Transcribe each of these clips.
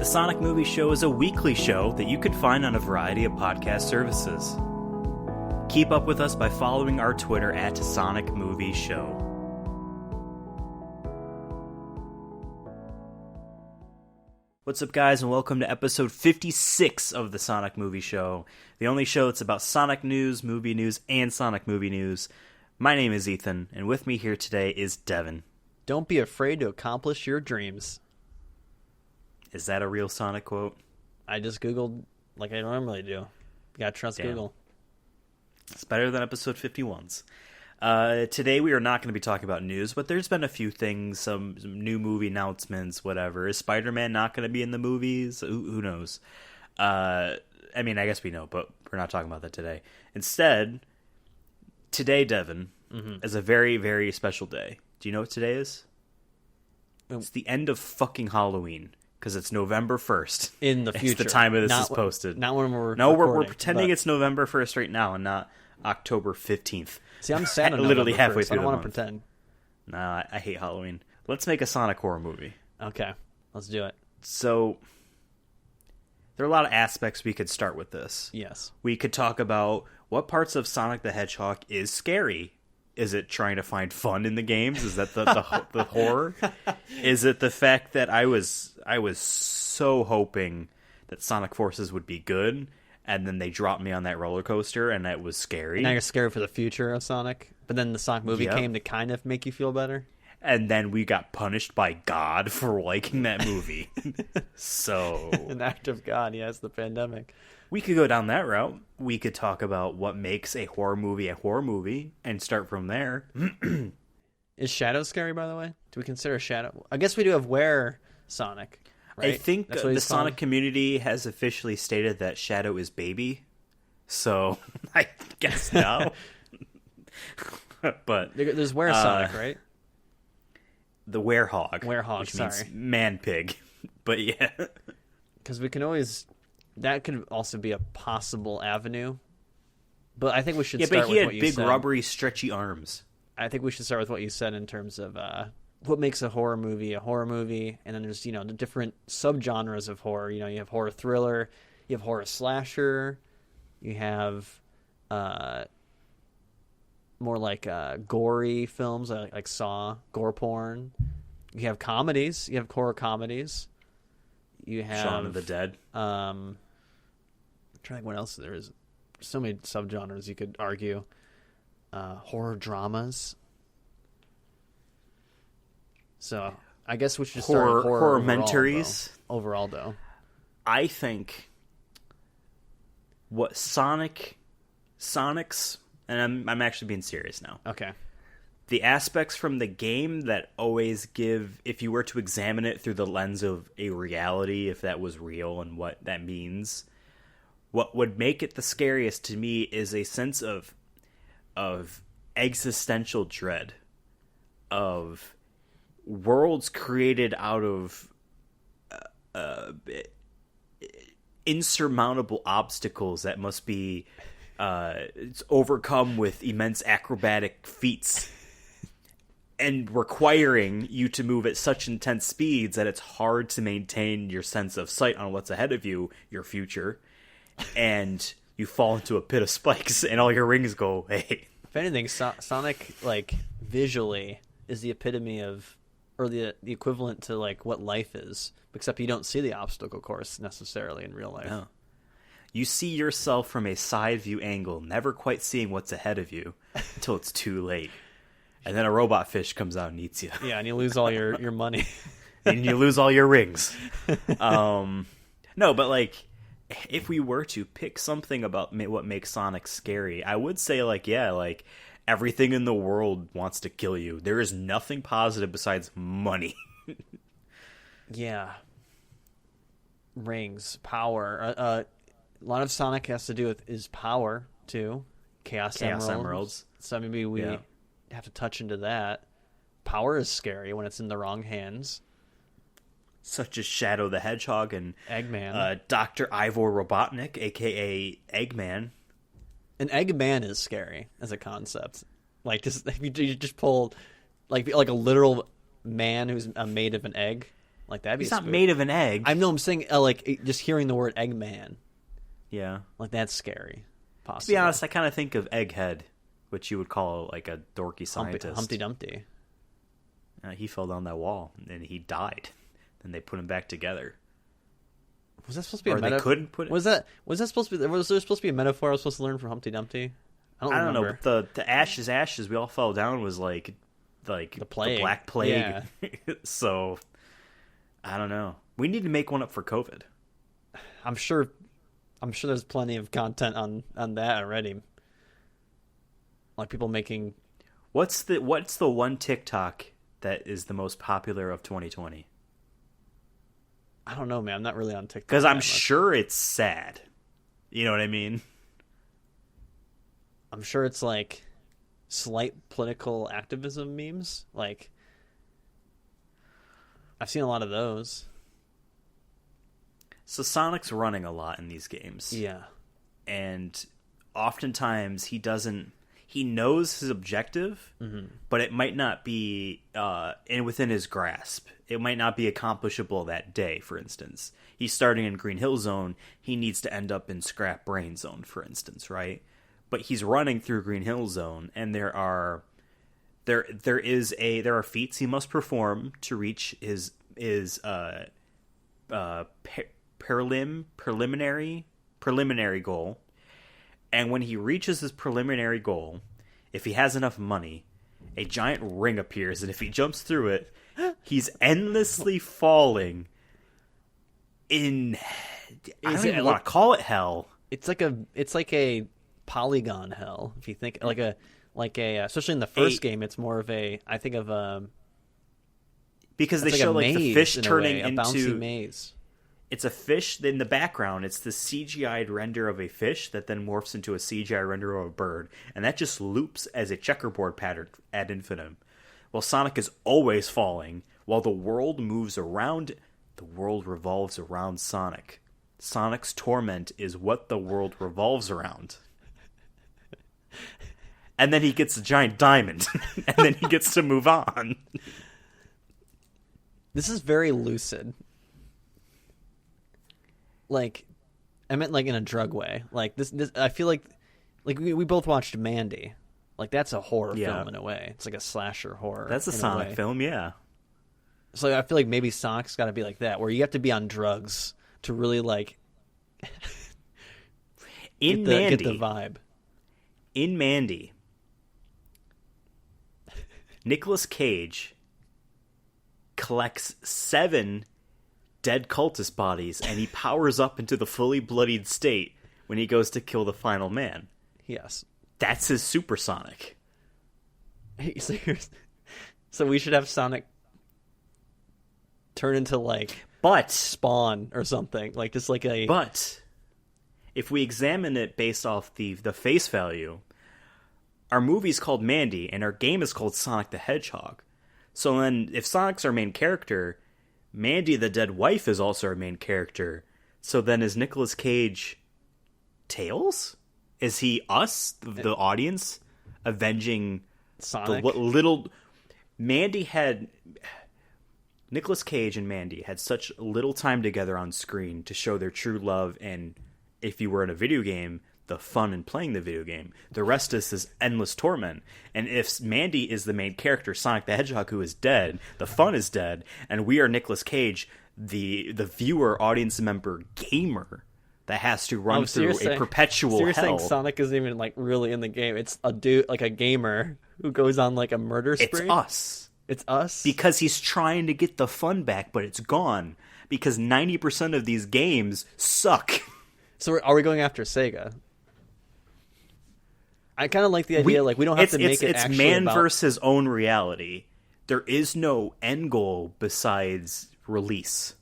Sonic Movie Show is a weekly show that you could find on a variety of podcast services. Keep up with us by following our Twitter at Sonic Movie Show. What's up, guys, and welcome to episode 56 of the Sonic Movie Show, the only show that's about Sonic news, and Sonic movie news. My name is Ethan, and with me here today is Devin. Don't be afraid to accomplish your dreams. Is that a real Sonic quote? I just Googled like I normally do. You gotta trust Google. It's better than episode 51's. Today we are not going to be talking about news, but there's been a few things, some new movie announcements, whatever. Is Spider-Man not going to be in the movies? Who knows? I guess we know, but we're not talking about that today. Instead, today, Devin, is a very, very special day. Do you know what today is? It's the end of fucking Halloween. Because it's November 1st. In the future. It's the time of this is posted. Not when we're we're pretending it's November 1st right now and not October 15th. See, I'm sad on literally November halfway 1st. through I don't the want to month. pretend. Nah, I hate Halloween. Let's make a Sonic horror movie. Okay, let's do it. So, there are a lot of aspects we could start with this. Yes. We could talk about what parts of Sonic the Hedgehog is scary. Is it trying to find fun in the games? Is that the horror? Is it the fact that I was so hoping that Sonic Forces would be good, and then they dropped me on that roller coaster, and it was scary. And now you're scared for the future of Sonic, but then the Sonic movie came to kind of make you feel better. And then we got punished by God for liking that movie. So an act of God, yes, the pandemic. We could go down that route. We could talk about what makes a horror movie and start from there. Is Shadow scary, by the way? Do we consider Shadow? I guess we do have Were Sonic, right? I think the Sonic community has officially stated that Shadow is baby. So, I guess no. But there's Were Sonic, right? The Werehog. Werehog, which sorry. means man pig. But yeah. Because we can always... That could also be a possible avenue. But I think we should start with what you said. Yeah, but he had big, rubbery, stretchy arms. I think we should start with what you said in terms of what makes a horror movie. And then there's, the different subgenres of horror. You have horror thriller, you have horror slasher, you have more like gory films like Saw, gore porn. You have comedies, you have horror comedies. You have Shaun of the Dead. I'm trying to think what else there is. So many subgenres you could argue. Horror dramas. So I guess we should start with horror mentaries. Overall, though. I think what Sonic's, and I'm actually being serious now. Okay. The aspects from the game that always give, if you were to examine it through the lens of a reality, if that was real and what that means, what would make it the scariest to me is a sense of existential dread, of worlds created out of insurmountable obstacles that must be overcome with immense acrobatic feats. And requiring you to move at such intense speeds that it's hard to maintain your sense of sight on what's ahead of you, your future, and you fall into a pit of spikes and all your rings go away. If anything, Sonic, visually, is the epitome of, or the equivalent to, what life is, except you don't see the obstacle course necessarily in real life. No. You see yourself from a side view angle, never quite seeing what's ahead of you until it's too late. And then a robot fish comes out and eats you. Yeah, and you lose all your money. And you lose all your rings. No, but if we were to pick something about what makes Sonic scary, I would say everything in the world wants to kill you. There is nothing positive besides money. Yeah. Rings, power. A lot of Sonic has to do with is power too. Chaos Emeralds. So maybe we have to touch into that. Power is scary when it's in the wrong hands. Such as Shadow the Hedgehog and Eggman. Dr. Ivor Robotnik, a.k.a. Eggman. An Eggman is scary as a concept. If you just pull like a literal man who's made of an egg. Like that'd be. He's not made of an egg. I know. I'm saying like just hearing the word Eggman. Yeah, like that's scary. Possibly. To be honest, I kind of think of Egghead, which you would call like a dorky scientist. Humpty Dumpty. He fell down that wall and he died. Then they put him back together. Was that supposed to be or a metaphor? They couldn't put it. Was that supposed to be? Was there supposed to be a metaphor I was supposed to learn from Humpty Dumpty? I don't know. But the ashes we all fell down was like the plague, the Black Plague. Yeah. So I don't know. We need to make one up for COVID. I'm sure there's plenty of content on that already. Like people making. What's the one TikTok that is the most popular of 2020? I don't know, man. I'm not really on TikTok. Because I'm sure it's sad. You know what I mean? I'm sure it's like slight political activism memes. Like I've seen a lot of those. So Sonic's running a lot in these games. Yeah. And oftentimes he knows his objective, but it might not be within his grasp. It might not be accomplishable that day, for instance. He's starting in Green Hill Zone. He needs to end up in Scrap Brain Zone, for instance, right? But he's running through Green Hill Zone, and there are feats he must perform to reach his preliminary goal. And when he reaches his preliminary goal, if he has enough money, a giant ring appears, and if he jumps through it, he's endlessly falling in. I don't even want to call it hell. It's like a polygon hell. If you think like a especially in the first game, it's more of a. I think of because they show like the fish turning into a bouncy maze. It's a fish in the background. It's the CGI'd render of a fish that then morphs into a CGI render of a bird. And that just loops as a checkerboard pattern ad infinitum. While Sonic is always falling, while the world moves around, the world revolves around Sonic. Sonic's torment is what the world revolves around. And then he gets a giant diamond. And then he gets to move on. This is very lucid. Like, I meant like in a drug way. Like this I feel like we both watched Mandy. Like that's a horror film in a way. It's like a slasher horror. That's a Sonic film, yeah. So I feel like maybe Sonic's got to be like that, where you have to be on drugs to really like get the vibe. In Mandy, Nicolas Cage collects 7 dead cultist bodies, and he powers up into the fully bloodied state when he goes to kill the final man. Yes. That's his supersonic. So we should have Sonic turn into like Spawn or something. Like just like a... But if we examine it based off the face value, our movie's called Mandy, and our game is called Sonic the Hedgehog. So then if Sonic's our main character... Mandy, the dead wife, is also our main character. So then is Nicolas Cage Tails? Is he us, the audience, avenging Sonic? The little... Mandy had... Nicolas Cage and Mandy had such little time together on screen to show their true love and, if you were in a video game, the fun in playing the video game. The rest is this endless torment. And if Mandy is the main character, Sonic the Hedgehog, who is dead, the fun is dead, and we are Nicolas Cage, the viewer, audience member, gamer that has to run through a perpetual hell. You're saying Sonic isn't even like really in the game. It's a dude, like a gamer who goes on like a murder spree. It's us. It's us? Because he's trying to get the fun back, but it's gone. Because 90% of these games suck. So are we going after Sega? I kind of like the idea, like, we don't have to make it actually man versus his own reality. There is no end goal besides release.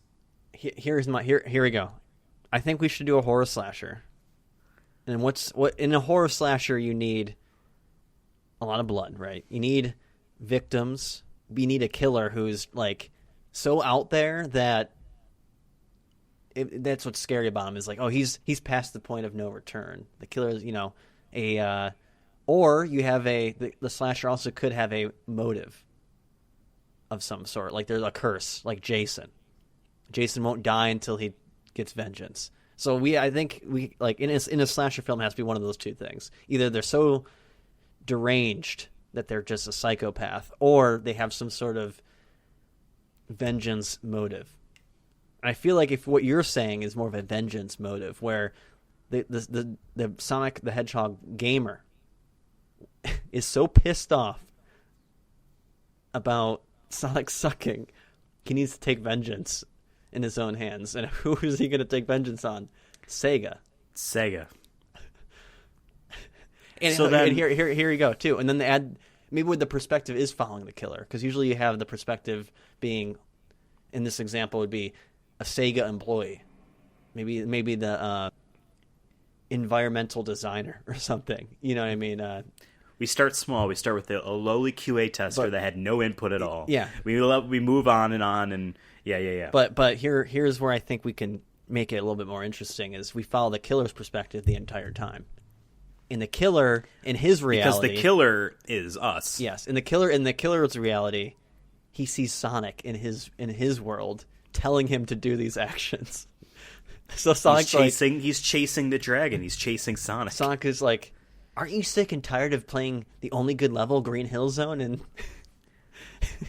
Here we go. I think we should do a horror slasher. And what in a horror slasher, you need a lot of blood, right? You need victims. You need a killer who's, like, so out there that that's what's scary about him, is like, oh, he's past the point of no return. The killer is, or you have the slasher also could have a motive of some sort. Like there's a curse, like Jason. Jason won't die until he gets vengeance. So I think we like in a slasher film, it has to be one of those two things. Either they're so deranged that they're just a psychopath, or they have some sort of vengeance motive. I feel like if what you're saying is more of a vengeance motive, where the Sonic the Hedgehog gamer is so pissed off about Sonic sucking, he needs to take vengeance in his own hands. And who is he going to take vengeance on? Sega. And so then, and here you go too. And then they add maybe where the perspective is following the killer, because usually you have the perspective being, in this example, would be a Sega employee, maybe the environmental designer or something. You know what I mean? We start small. We start with a lowly QA tester that had no input at all. Yeah, we move on, and yeah. But here's where I think we can make it a little bit more interesting: is we follow the killer's perspective the entire time. In the killer, in his reality, because the killer is us. Yes, in the killer's reality, he sees Sonic in his world, telling him to do these actions. So Sonic's he's chasing the dragon. He's chasing Sonic. Sonic is like, aren't you sick and tired of playing the only good level, Green Hill Zone, and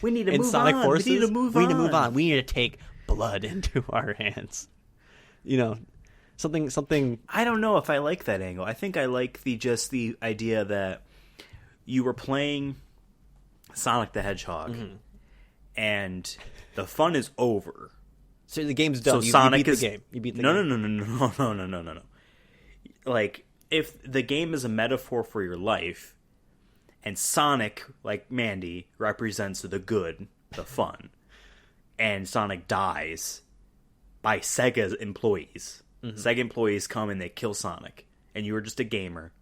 we need to move Sonic on. Forces? We need to move on. We need to take blood into our hands. Something. I don't know if I like that angle. I think I like the idea that you were playing Sonic the Hedgehog, and the fun is over. So the game's done. So Sonic you beat the game. You beat the game. No. Like, if the game is a metaphor for your life, and Sonic, like Mandy, represents the good, the fun, and Sonic dies by Sega's employees. Sega employees come and they kill Sonic, and you were just a gamer.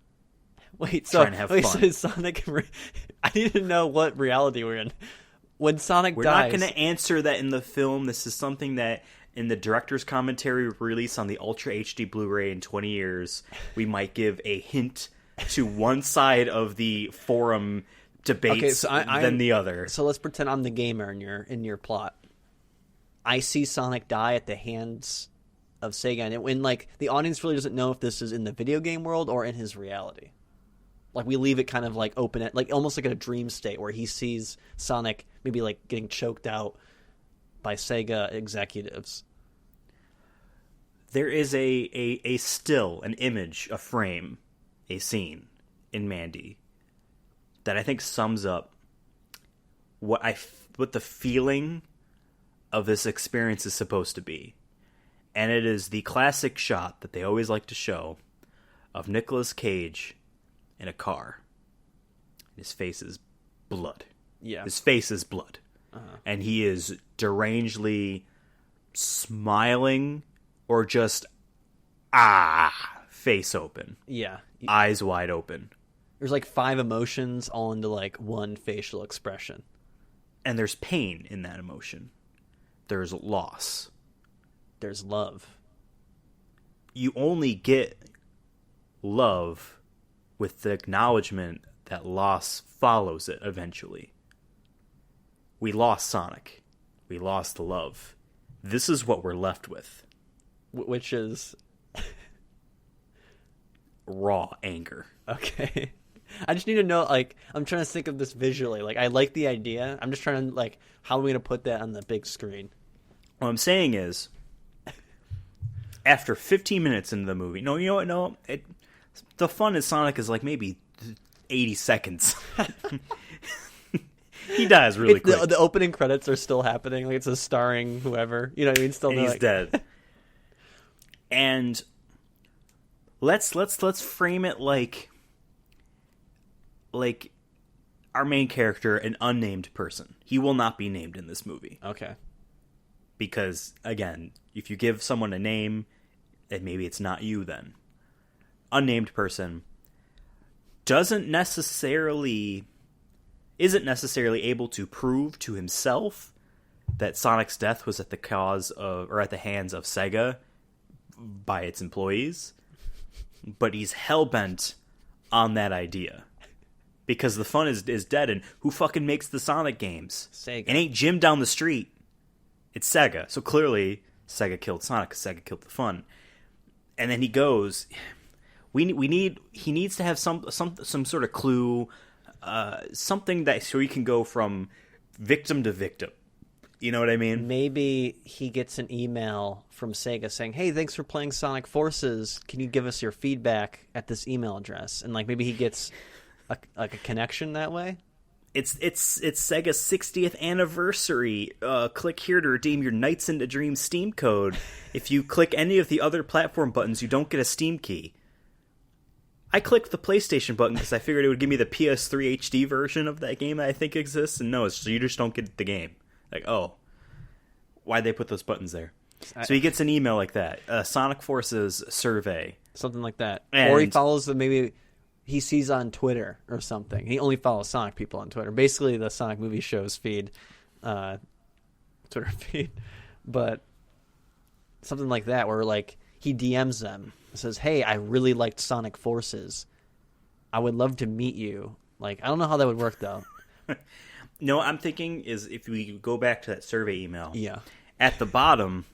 Trying to have fun. So Sonic. I need to know what reality we're in. When Sonic dies, we're not going to answer that in the film. This is something that in the director's commentary release on the Ultra HD Blu-ray in 20 years, we might give a hint to one side of the forum debates than the other. So let's pretend I'm the gamer in your plot. I see Sonic die at the hands of Sega, and when like the audience really doesn't know if this is in the video game world or in his reality. Like, we leave it kind of like open, like almost like a dream state where he sees Sonic maybe like getting choked out by Sega executives. There is a still, an image, a frame, a scene in Mandy that I think sums up what the feeling of this experience is supposed to be. And it is the classic shot that they always like to show of Nicolas Cage in a car. His face is blood. Yeah. His face is blood. Uh-huh. And he is derangedly smiling or just, face open. Yeah. Eyes wide open. There's like 5 emotions all into like one facial expression. And there's pain in that emotion. There's loss. There's love. You only get love with the acknowledgement that loss follows it eventually. We lost Sonic. We lost the love. This is what we're left with. Which is raw anger. Okay. I just need to know, like, I'm trying to think of this visually. Like, I like the idea. I'm just trying to, like, how are we going to put that on the big screen? What I'm saying is, after 15 minutes into the movie, the fun is Sonic is like maybe 80 seconds. He dies really quick. The opening credits are still happening. Like, it's a starring whoever. You know what I mean? Still, and he's dead. And let's frame it like our main character, an unnamed person. He will not be named in this movie. Okay. Because, again, if you give someone a name, then maybe it's not you then. Unnamed person isn't necessarily able to prove to himself that Sonic's death was at the hands of Sega by its employees, but he's hell-bent on that idea. Because the fun is dead, and who fucking makes the Sonic games? Sega. It ain't Jim down the street. It's Sega. So clearly Sega killed Sonic because Sega killed the fun. And then he goes, he needs to have some sort of clue, something that so he can go from victim to victim. You know what I mean? Maybe he gets an email from Sega saying, "Hey, thanks for playing Sonic Forces. Can you give us your feedback at this email address?" And like maybe he gets a connection that way. It's Sega's 60th anniversary. Click here to redeem your Nights into Dreams Steam code. If you click any of the other platform buttons, you don't get a Steam key. I clicked the PlayStation button because I figured it would give me the PS3 HD version of that game that I think exists, and no, so you just don't get the game. Like, oh, why'd they put those buttons there? So he gets an email like that, a Sonic Forces survey. Something like that. Or he follows maybe he sees on Twitter or something. He only follows Sonic people on Twitter. Basically the Sonic Movie Show's feed, Twitter feed. But something like that where like he DMs them and says, "Hey, I really liked Sonic Forces. I would love to meet you." Like, I don't know how that would work though. No, I'm thinking is if we go back to that survey email. Yeah. At the bottom,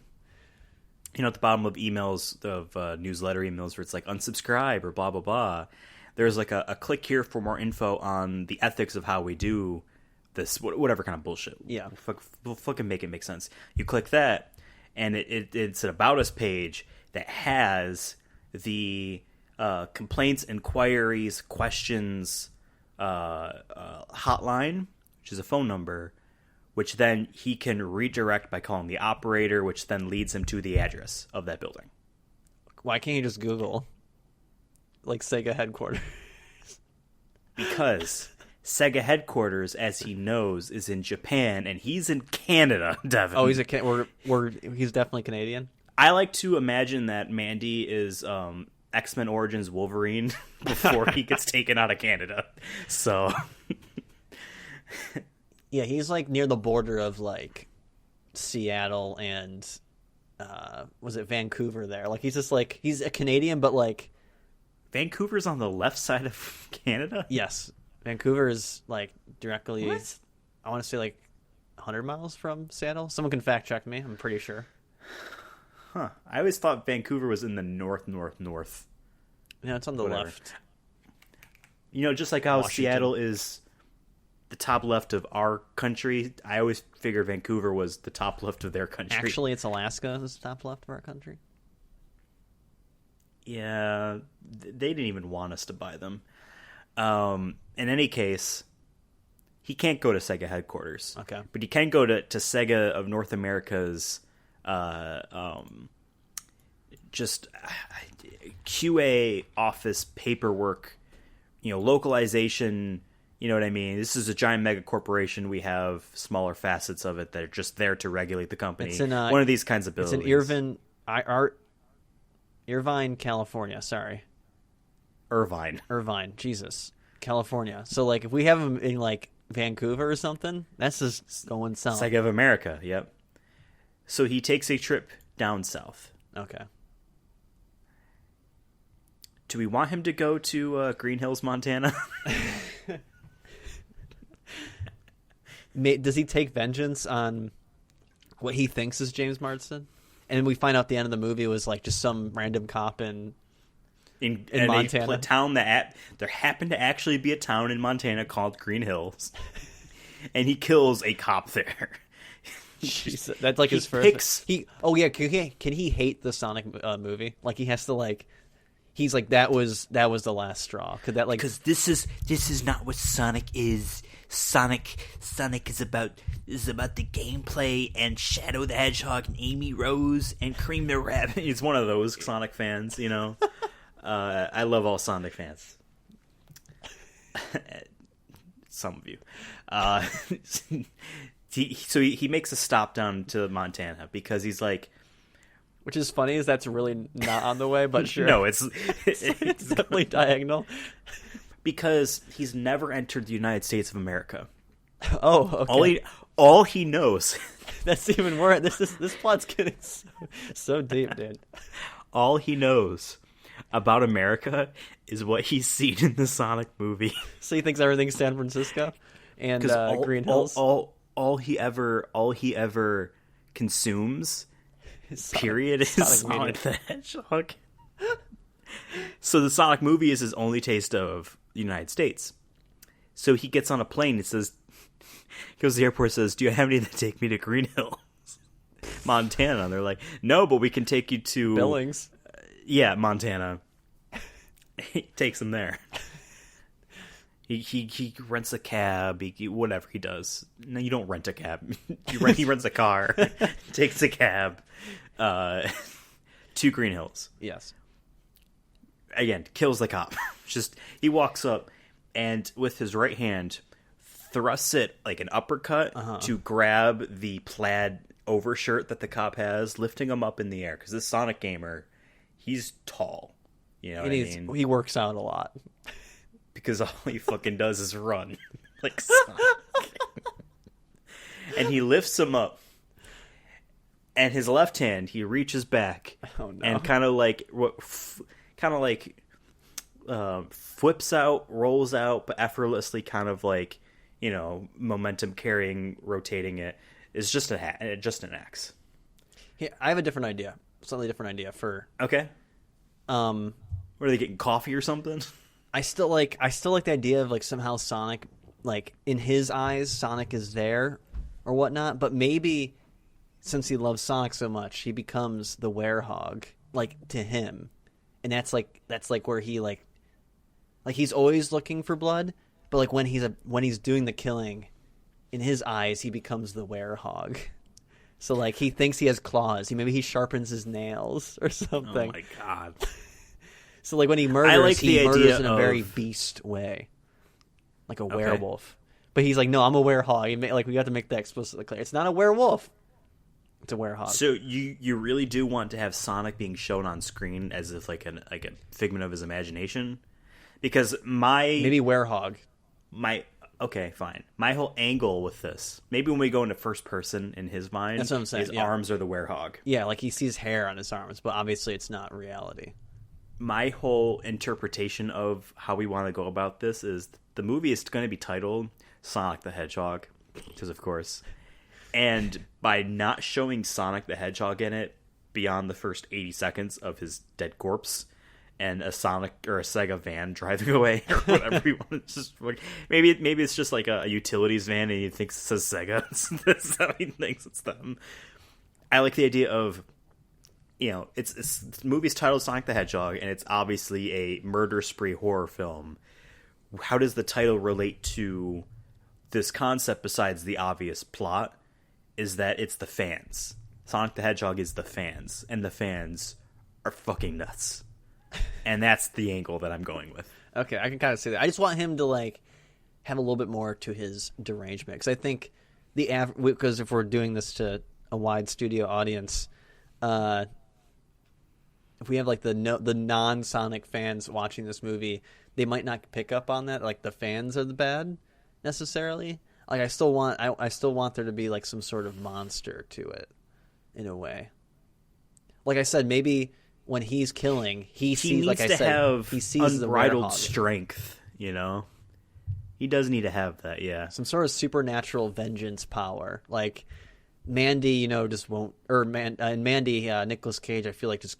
at the bottom of emails, of newsletter emails where it's like unsubscribe or blah, blah, blah, there's like a click here for more info on the ethics of how we do this, whatever kind of bullshit. Yeah. We'll fucking make it make sense. You click that, and it's an About Us page that has the complaints, inquiries, questions hotline, which is a phone number, which then he can redirect by calling the operator, which then leads him to the address of that building. Why can't you just Google, like, Sega headquarters? Because Sega headquarters, as he knows, is in Japan, and he's in Canada, Devin. Oh, he's he's definitely Canadian? I like to imagine that Mandy is X-Men Origins Wolverine before he gets taken out of Canada. So... Yeah, he's like near the border of like Seattle and was it Vancouver there? Like he's just like he's a Canadian, but like Vancouver's on the left side of Canada? Yes. Vancouver is like directly What? I want to say like 100 miles from Seattle. Someone can fact check me, I'm pretty sure. Huh. I always thought Vancouver was in the north. No, it's on the Whatever. left. Just like how Washington. Seattle is the top left of our country, I always figure Vancouver was the top left of their country. Actually, it's Alaska is the top left of our country. Yeah, they didn't even want us to buy them. In any case, he can't go to Sega headquarters. Okay. But he can go to Sega of North America's just QA office paperwork, localization. You know what I mean? This is a giant mega corporation. We have smaller facets of it that are just there to regulate the company. It's in, one of these kinds of buildings. It's in Irvine, California. Sorry. Irvine. Jesus. California. So, like, if we have them in, like, Vancouver or something, that's just going south. Sega of America, yep. So he takes a trip down south. Okay. Do we want him to go to Green Hills, Montana? Does he take vengeance on what he thinks is James Marsden? And we find out the end of the movie was like just some random cop in Montana. A town there happened to actually be a town in Montana called Green Hills, and he kills a cop there. Jesus, that's like his first. Can he hate the Sonic movie? Like he has to like. He's like that was the last straw. Could that like because this is not what Sonic is. Sonic is about the gameplay and Shadow the Hedgehog and Amy Rose and Cream the Rabbit. He's one of those Sonic fans, I love all Sonic fans. Some of you. He makes a stop down to Montana because he's like. Which is funny, is that's really not on the way, but sure. No, it's definitely diagonal. Because he's never entered the United States of America. Oh, okay. All he knows. That's even worse. This plot's getting so deep, dude. All he knows about America is what he's seen in the Sonic movie. So he thinks everything's San Francisco and Green Hills. All he ever consumes, period, is Sonic the Hedgehog. So the Sonic movie is his only taste of the United States. So he gets on a plane and says, goes to the airport and says, "Do you have any that take me to Green Hills, Montana?" And they're like, "No, but we can take you to Billings." Yeah, Montana. He takes him there. He rents a cab. Whatever he does. No, you don't rent a cab. He rents a car. Takes a cab to Green Hills. Yes. Again, kills the cop. Just he walks up and with his right hand thrusts it like an uppercut to grab the plaid overshirt that the cop has, lifting him up in the air. Because this Sonic gamer, he's tall. You know what I mean? He works out a lot. Because all he fucking does is run. Like Sonic. And he lifts him up. And his left hand, he reaches back and kind of like flips out, rolls out, but effortlessly kind of like, you know, momentum carrying, rotating it. It's just an axe. Yeah, I have a different idea. Slightly different idea for... Okay. What, are they getting coffee or something? I still like the idea of like somehow Sonic, like in his eyes, Sonic is there or whatnot, but maybe since he loves Sonic so much, he becomes the werehog, like to him. And that's like where he like he's always looking for blood, but like when he's doing the killing, in his eyes he becomes the werehog. So like he thinks he has claws. Maybe he sharpens his nails or something. Oh my god. So like when he murders, he murders in a very beast way. Like a werewolf. But he's like, "No, I'm a werehog." Like we got to make that explicitly clear. It's not a werewolf. It's a werehog. So you really do want to have Sonic being shown on screen as if like a figment of his imagination? Because maybe werehog. Okay, fine. My whole angle with this, maybe when we go into first person in his mind, that's what I'm saying. His arms are the werehog. Yeah, like he sees hair on his arms, but obviously it's not reality. My whole interpretation of how we want to go about this is the movie is going to be titled Sonic the Hedgehog, because of course. And by not showing Sonic the Hedgehog in it beyond the first 80 seconds of his dead corpse and a Sonic or a Sega van driving away or whatever you want to just like, maybe it's just like a utilities van and he thinks it says Sega. That's how he thinks it's them. I like the idea of, you know, it's the movie's titled Sonic the Hedgehog and it's obviously a murder spree horror film. How does the title relate to this concept besides the obvious plot? Is that it's the fans. Sonic the Hedgehog is the fans, and the fans are fucking nuts. And that's the angle that I'm going with. Okay, I can kind of see that. I just want him to like have a little bit more to his derangement, because I think because if we're doing this to a wide studio audience, if we have like the non-Sonic fans watching this movie, they might not pick up on that. Like the fans are the bad necessarily. Like I still want there to be like some sort of monster to it, in a way. Like I said, maybe when he's killing, he sees, like I said, he sees unbridled strength. You know, he does need to have that. Yeah, some sort of supernatural vengeance power. Like Mandy, you know, just won't. Or Mandy, Nicolas Cage. I feel like just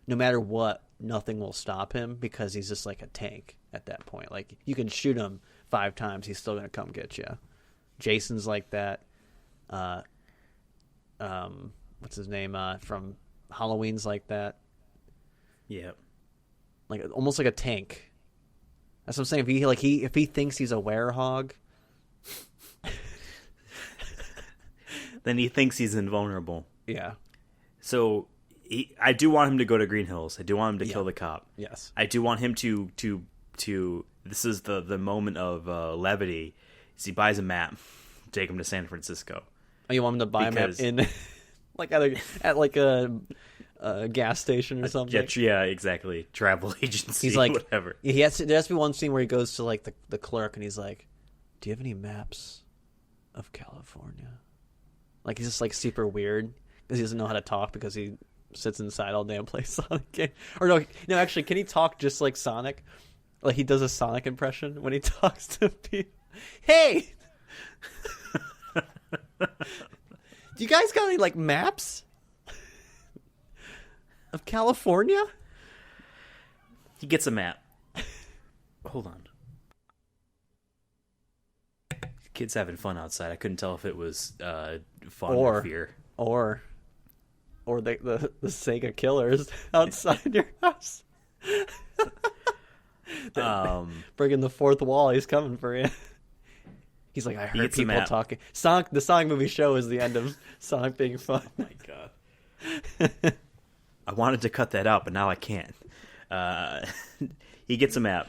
no matter what, nothing will stop him because he's just like a tank at that point. Like you can shoot him 5 times, he's still gonna come get you. Jason's like that. What's his name from Halloween's like that. Yeah, like almost like a tank. That's what I'm saying. If he thinks he's a werehog, then he thinks he's invulnerable. Yeah. So I do want him to go to Green Hills. I do want him to kill the cop. Yes. I do want him to. This is the moment of levity. Is he buys a map, take him to San Francisco. Oh, you want him to buy a map in, like at like a gas station or something? Yeah, exactly. Travel agency. He's like, whatever. There has to be one scene where he goes to like the clerk and he's like, "Do you have any maps of California?" Like he's just like super weird because he doesn't know how to talk because he sits inside all day and plays Sonic game. Or no, actually, can he talk just like Sonic? Like he does a Sonic impression when he talks to people. Hey, Do you guys got any like maps of California? He gets a map. Hold on. Kids having fun outside. I couldn't tell if it was fun or fear. Or the Sega killers outside your house. Breaking the fourth wall. He's coming for you. He's like, I heard people talking. Sonic, the Sonic movie show is the end of Sonic being fun. Oh my god. I wanted to cut that out, but now I can't. He gets a map.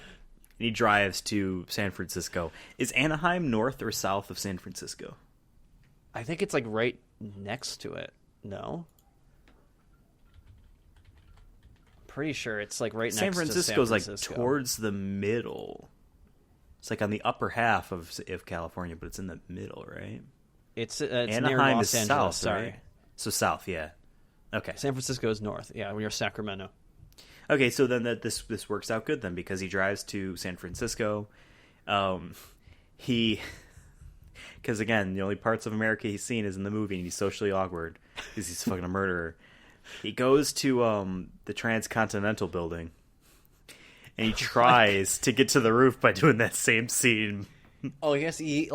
And he drives to San Francisco. Is Anaheim north or south of San Francisco? I think it's like right next to it. No? I'm pretty sure it's like right next to San Francisco. San Francisco's like towards the middle. It's like on the upper half of California, but it's in the middle, right? It's Anaheim near Los is Angeles, south, sorry. Right? So south, yeah. Okay. San Francisco is north. Yeah, we're Sacramento. Okay, so then this works out good then because he drives to San Francisco. Because again, the only parts of America he's seen is in the movie, and he's socially awkward because he's fucking a murderer. He goes to the Transcontinental Building, and he tries to get to the roof by doing that same scene. Oh, yes, we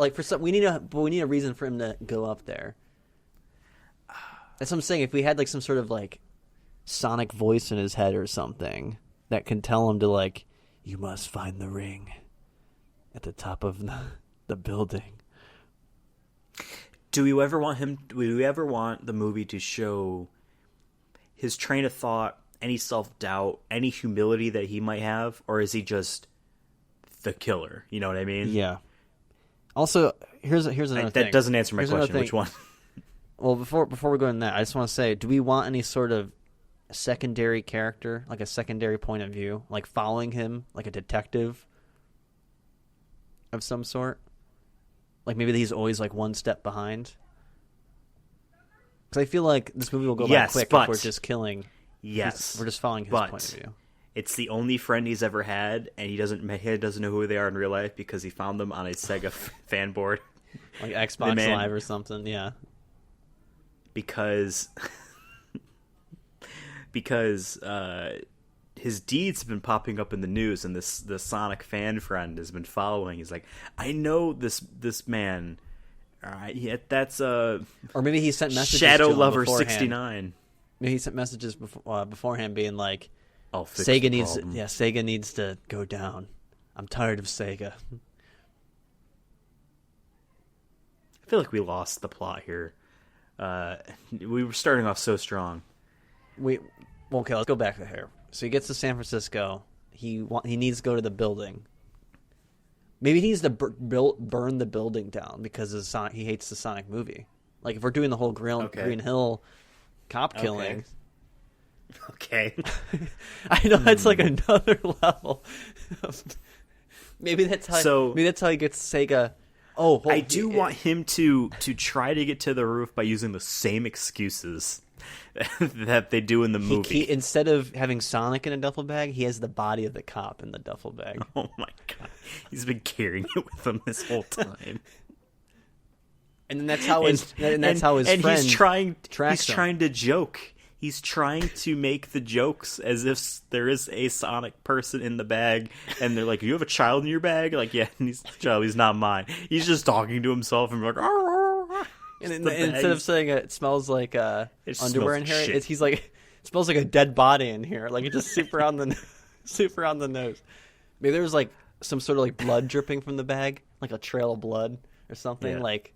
need a reason for him to go up there. That's what I'm saying. If we had like some sort of like sonic voice in his head or something that can tell him to like, you must find the ring at the top of the building. Do we ever want the movie to show his train of thought, any self-doubt, any humility that he might have, or is he just the killer? You know what I mean? Yeah. Also, here's another thing. That doesn't answer my question. Which one? Well, before we go in that, I just want to say, do we want any sort of secondary character, like a secondary point of view, like following him, like a detective of some sort? Like maybe he's always like one step behind? Because I feel like this movie will go by quick if we're just killing. Yes, we're just following his point of view. It's the only friend he's ever had, and he doesn't know who they are in real life because he found them on a Sega fan board, like Xbox Live or something. Yeah, because his deeds have been popping up in the news, and the Sonic fan friend has been following. He's like, I know this man. All right, yeah, that's or maybe he sent messages Shadow to him Lover beforehand. 69. Maybe he sent messages beforehand, being like, I'll fix Sega the needs, problem. Sega needs to go down. I'm tired of Sega. I feel like we lost the plot here. We were starting off so strong. Okay, let's go back to here. So he gets to San Francisco. He needs to go to the building. Maybe he needs to burn the building down because he hates the Sonic movie. Like if we're doing the whole Green Hill cop killing. Okay. I know that's like another level. Maybe that's how he gets Sega. I do want him to try to get to the roof by using the same excuses that they do in the movie. Instead of having Sonic in a duffel bag, he has the body of the cop in the duffel bag. Oh my god. He's been carrying it with him this whole time. And then that's how his friend he's trying to joke. He's trying to make the jokes as if there is a Sonic person in the bag, and they're like, "You have a child in your bag?" Like, yeah, and he's child. He's not mine. He's just talking to himself and like, and instead of saying it smells like underwear in here, shit. He's like, it smells like a dead body in here. Like it's just super on the nose. Maybe there was like some sort of like blood dripping from the bag, like a trail of blood or something. Yeah. Like,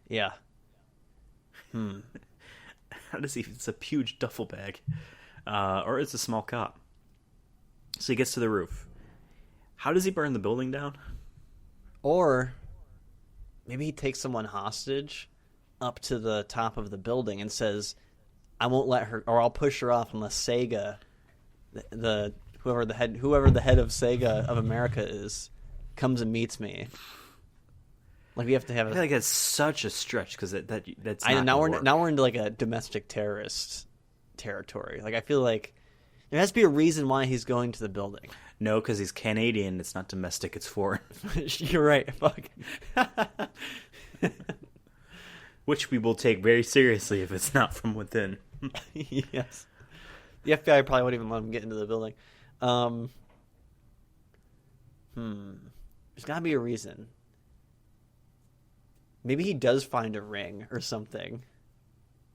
yeah. How does he? It's a huge duffel bag, or it's a small cop. So he gets to the roof. How does he burn the building down? Or maybe he takes someone hostage up to the top of the building and says, "I won't let her, or I'll push her off unless Sega, whoever the head of Sega of America is, comes and meets me." Like we have to have. I feel like that's such a stretch because that's. Now we're into like a domestic terrorist territory. Like I feel like there has to be a reason why he's going to the building. No, because he's Canadian. It's not domestic. It's foreign. You're right. Fuck. which we will take very seriously if it's not from within. Yes. The FBI probably won't even let him get into the building. There's got to be a reason. Maybe he does find a ring or something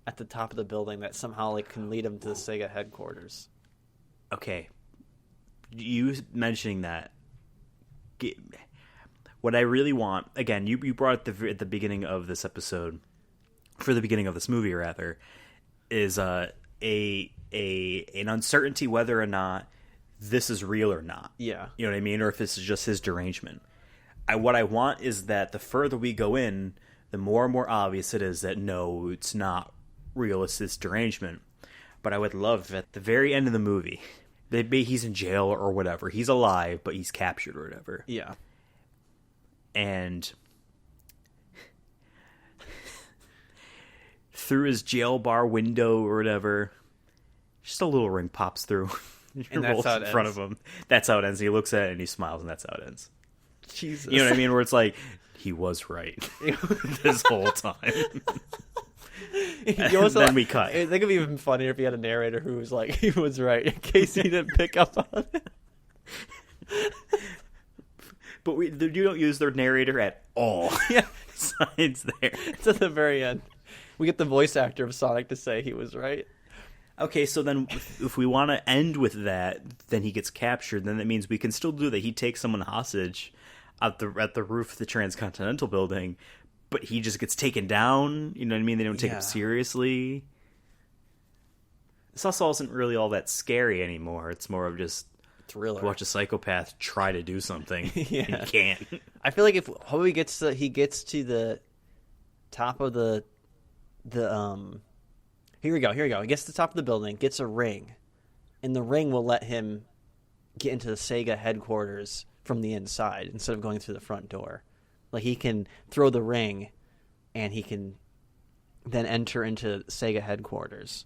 at the top of the building that somehow like can lead him to the Sega headquarters. Okay. You mentioning that, what I really want, again, you brought it at the beginning of this episode, for the beginning of this movie rather, is an uncertainty whether or not this is real or not. Yeah. You know what I mean? Or if this is just his derangement. What I want is that the further we go in, the more and more obvious it is that no, it's not real, it's this derangement. But I would love at the very end of the movie, maybe he's in jail or whatever. He's alive, but he's captured or whatever. Yeah. And through his jail bar window or whatever, just a little ring pops through. And that's how it in front of him. That's how it ends. He looks at it and he smiles, and that's how it ends. Jesus. You know what I mean? Where it's like, he was right this whole time. Then we cut. I think it'd be even funnier if he had a narrator who was like, he was right, in case he didn't pick up on it. But you don't use their narrator at all. Yeah. It's there. It's at the very end. We get the voice actor of Sonic to say he was right. Okay, so then if we want to end with that, then he gets captured. Then that means we can still do that. He takes someone hostage at the roof of the Transcontinental Building, but he just gets taken down. You know what I mean? They don't take him seriously. This also isn't really all that scary anymore. It's more of just watch a psychopath try to do something. Yeah. He can't. I feel like if he gets to the top of the here we go. He gets to the top of the building, gets a ring, and the ring will let him get into the Sega headquarters from the inside instead of going through the front door. Like, he can throw the ring, and he can then enter into Sega headquarters.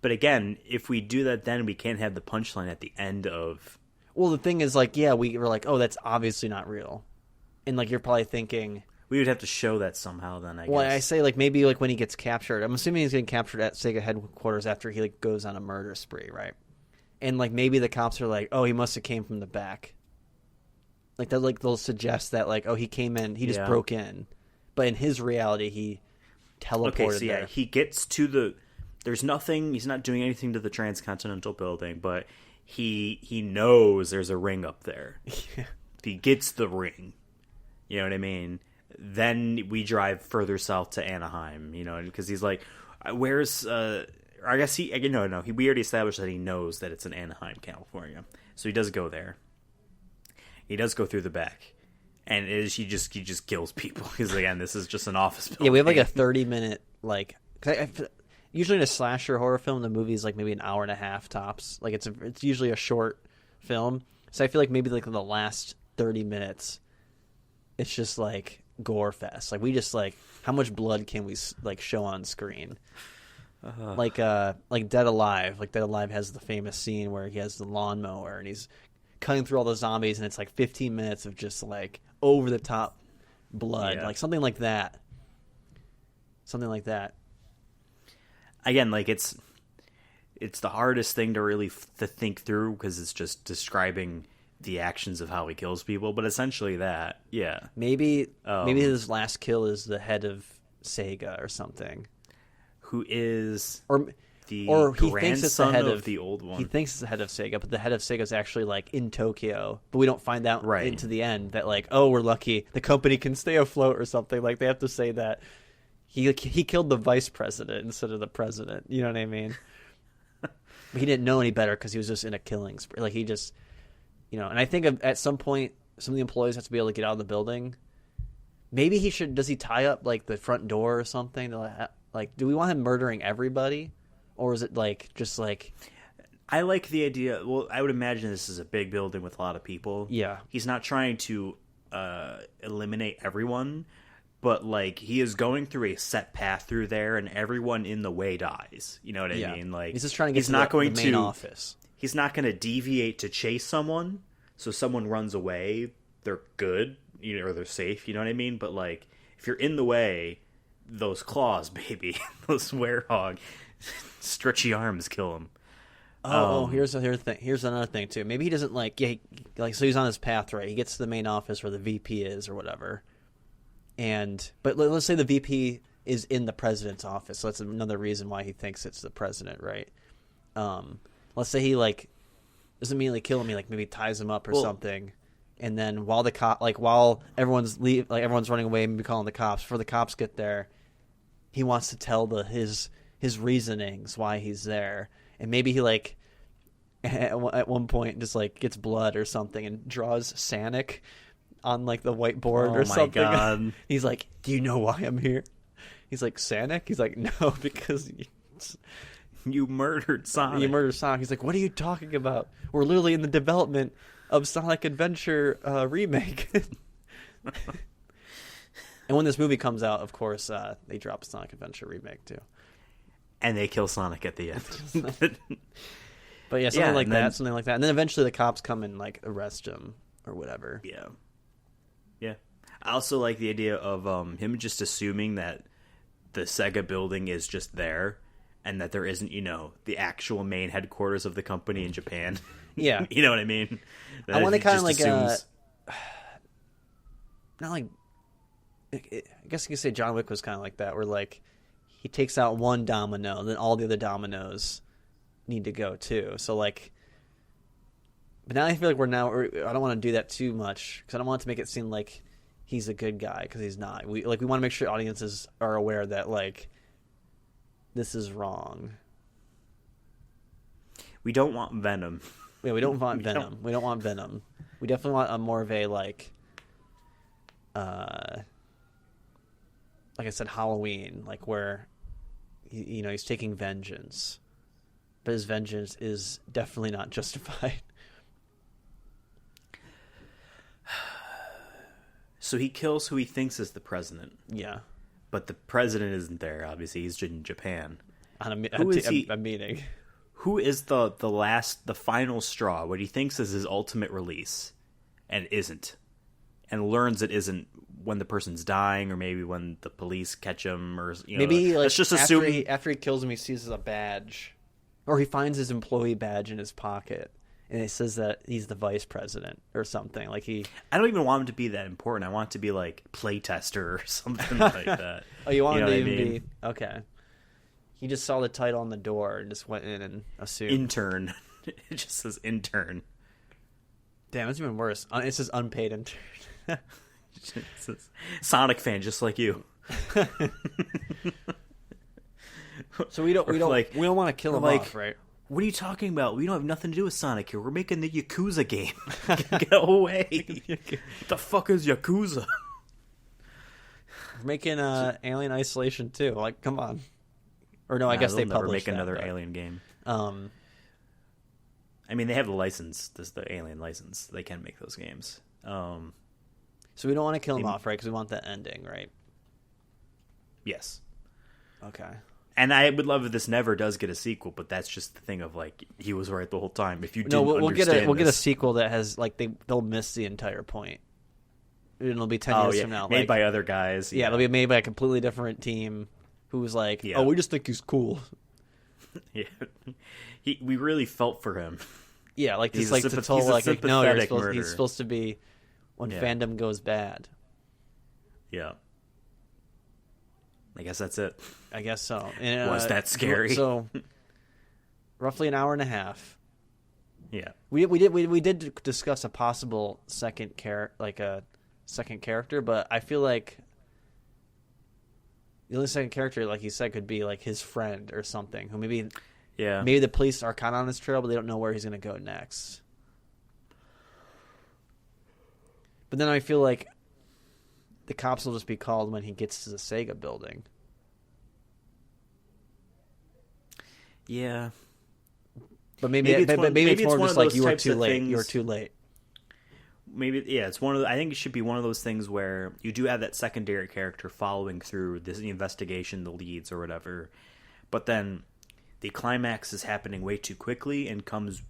But again, if we do that, then we can't have the punchline at the end of... Well, the thing is, like, yeah, we were like, oh, that's obviously not real. And, like, you're probably thinking... We would have to show that somehow then, I guess. Well, I say, like, maybe, like, when he gets captured. I'm assuming he's getting captured at Sega headquarters after he, like, goes on a murder spree, right? And, like, maybe the cops are like, oh, he must have came from the back. Like, they'll suggest that, like, oh, he came in, he just broke in. But in his reality, he teleported okay, so there. He gets to the... There's nothing... He's not doing anything to the Transcontinental Building, but he knows there's a ring up there. Yeah. He gets the ring. You know what I mean? Then we drive further south to Anaheim, you know, because he's like, where's... I guess he... No. We already established that he knows that it's in Anaheim, California. So he does go there. He does go through the back. And he just kills people. Because, again, this is just an office building. Yeah, we have like a 30-minute, like... Usually in a slasher horror film, the movie's like maybe an hour and a half tops. Like, it's usually a short film. So I feel like maybe like in the last 30 minutes, it's just like gore fest. Like, we just like, how much blood can we like show on screen? Like Dead Alive. Like, Dead Alive has the famous scene where he has the lawnmower and he's cutting through all the zombies, and it's like 15 minutes of just like over the top blood. Yeah. Like something like that. Again, like, it's the hardest thing to really to think through, because it's just describing the actions of how he kills people. But essentially that, yeah. Maybe his last kill is the head of Sega or something. Who is he grandson thinks it's the head of the old one. He thinks it's the head of Sega, but the head of Sega is actually like in Tokyo. But we don't find out into the end that, like, oh, we're lucky the company can stay afloat or something. Like, they have to say that he killed the vice president instead of the president. You know what I mean? But he didn't know any better because he was just in a killing spree. Like, he just, you know. And I think at some point, some of the employees have to be able to get out of the building. Maybe he should. Does he tie up like the front door or something? Like, do we want him murdering everybody, or is it like just like? I like the idea. Well, I would imagine this is a big building with a lot of people. Yeah, he's not trying to eliminate everyone, but like, he is going through a set path through there, and everyone in the way dies. You know what I mean? Like, he's just trying to get to the main office. He's not going to deviate to chase someone. So someone runs away, they're good, or they're safe. You know what I mean? But like, if you're in the way, those claws, baby. Those werehog. Stretchy arms kill him. Here's another thing too. Maybe he doesn't so he's on his path, right? He gets to the main office where the VP is or whatever. But let's say the VP is in the president's office. So that's another reason why he thinks it's the president, right? Let's say he doesn't immediately kill him. He maybe ties him up or something. And then while while everyone's running away, maybe calling the cops. Before the cops get there, he wants to tell his reasonings why he's there. And maybe he at one point just gets blood or something and draws Sanic on the whiteboard or something. Oh my god! He's like, "Do you know why I'm here?" He's like, "Sanic." He's like, "No, because you murdered Sonic." You murdered Sonic. He's like, "What are you talking about? We're literally in the development of Sonic Adventure remake." And when this movie comes out, of course, they drop Sonic Adventure remake too. And they kill Sonic at the end. But yeah, something like that. And then eventually the cops come and arrest him or whatever. Yeah. Yeah. I also like the idea of him just assuming that the Sega building is just there and that there isn't, the actual main headquarters of the company in Japan. Yeah. You know what I mean? I want to kind of not I guess you could say John Wick was kind of like that, where he takes out one domino, and then all the other dominoes need to go too. So but now I feel like I don't want to do that too much because I don't want it to make it seem like he's a good guy because he's not. We want to make sure audiences are aware that this is wrong. We don't want Venom. Yeah, we don't want Venom. We don't want Venom. We definitely want a more of a like I said, Halloween, where he's taking vengeance, but his vengeance is definitely not justified. So he kills who he thinks is the president. Yeah, but the president isn't there. Obviously, he's in Japan on a meeting. Who is the final straw? What he thinks is his ultimate release, and isn't, and learns it isn't when the person's dying, or maybe when the police catch him, or maybe let's just assume after he kills him, he sees a badge, or he finds his employee badge in his pocket, and it says that he's the vice president or something. I don't even want him to be that important. I want it to be playtester or something like that. Oh, you want him to even be okay? He just saw the title on the door and just went in and assumed intern. It just says intern. Damn, it's even worse. It says unpaid intern. Sonic fan, just like you. So we don't want to kill him off, right? What are you talking about? We don't have nothing to do with Sonic here. We're making the Yakuza game. Get away! What the fuck is Yakuza? We're making Alien Isolation 2. Come on. Or no, I guess they published make another Alien game. I mean, they have the license. This is the Alien license. They can make those games. So we don't want to kill him off, right? Because we want that ending, right? Yes. Okay. And I would love if this never does get a sequel, but that's just the thing of he was right the whole time. If you didn't we'll understand get a sequel that has they'll miss the entire point. It'll be 10 years from now, made by other guys. Yeah, it'll be made by a completely different team who's oh, we just think he's cool. Yeah, we really felt for him. Yeah, he's no, sympathetic he's supposed to be when fandom goes bad. Yeah. I guess that's it. I guess so. Was that scary? So, roughly an hour and a half. Yeah. We did discuss a possible second character, but I feel like the only second character, like you said, could be his friend or something, who maybe the police are kind of on his trail, but they don't know where he's going to go next. But then I feel like the cops will just be called when he gets to the Sega building. Yeah. But maybe it's more just you were too late. You were too late. Maybe, it's one of the, I think it should be one of those things where you do have that secondary character following through this investigation, the leads or whatever, but then the climax is happening way too quickly and comes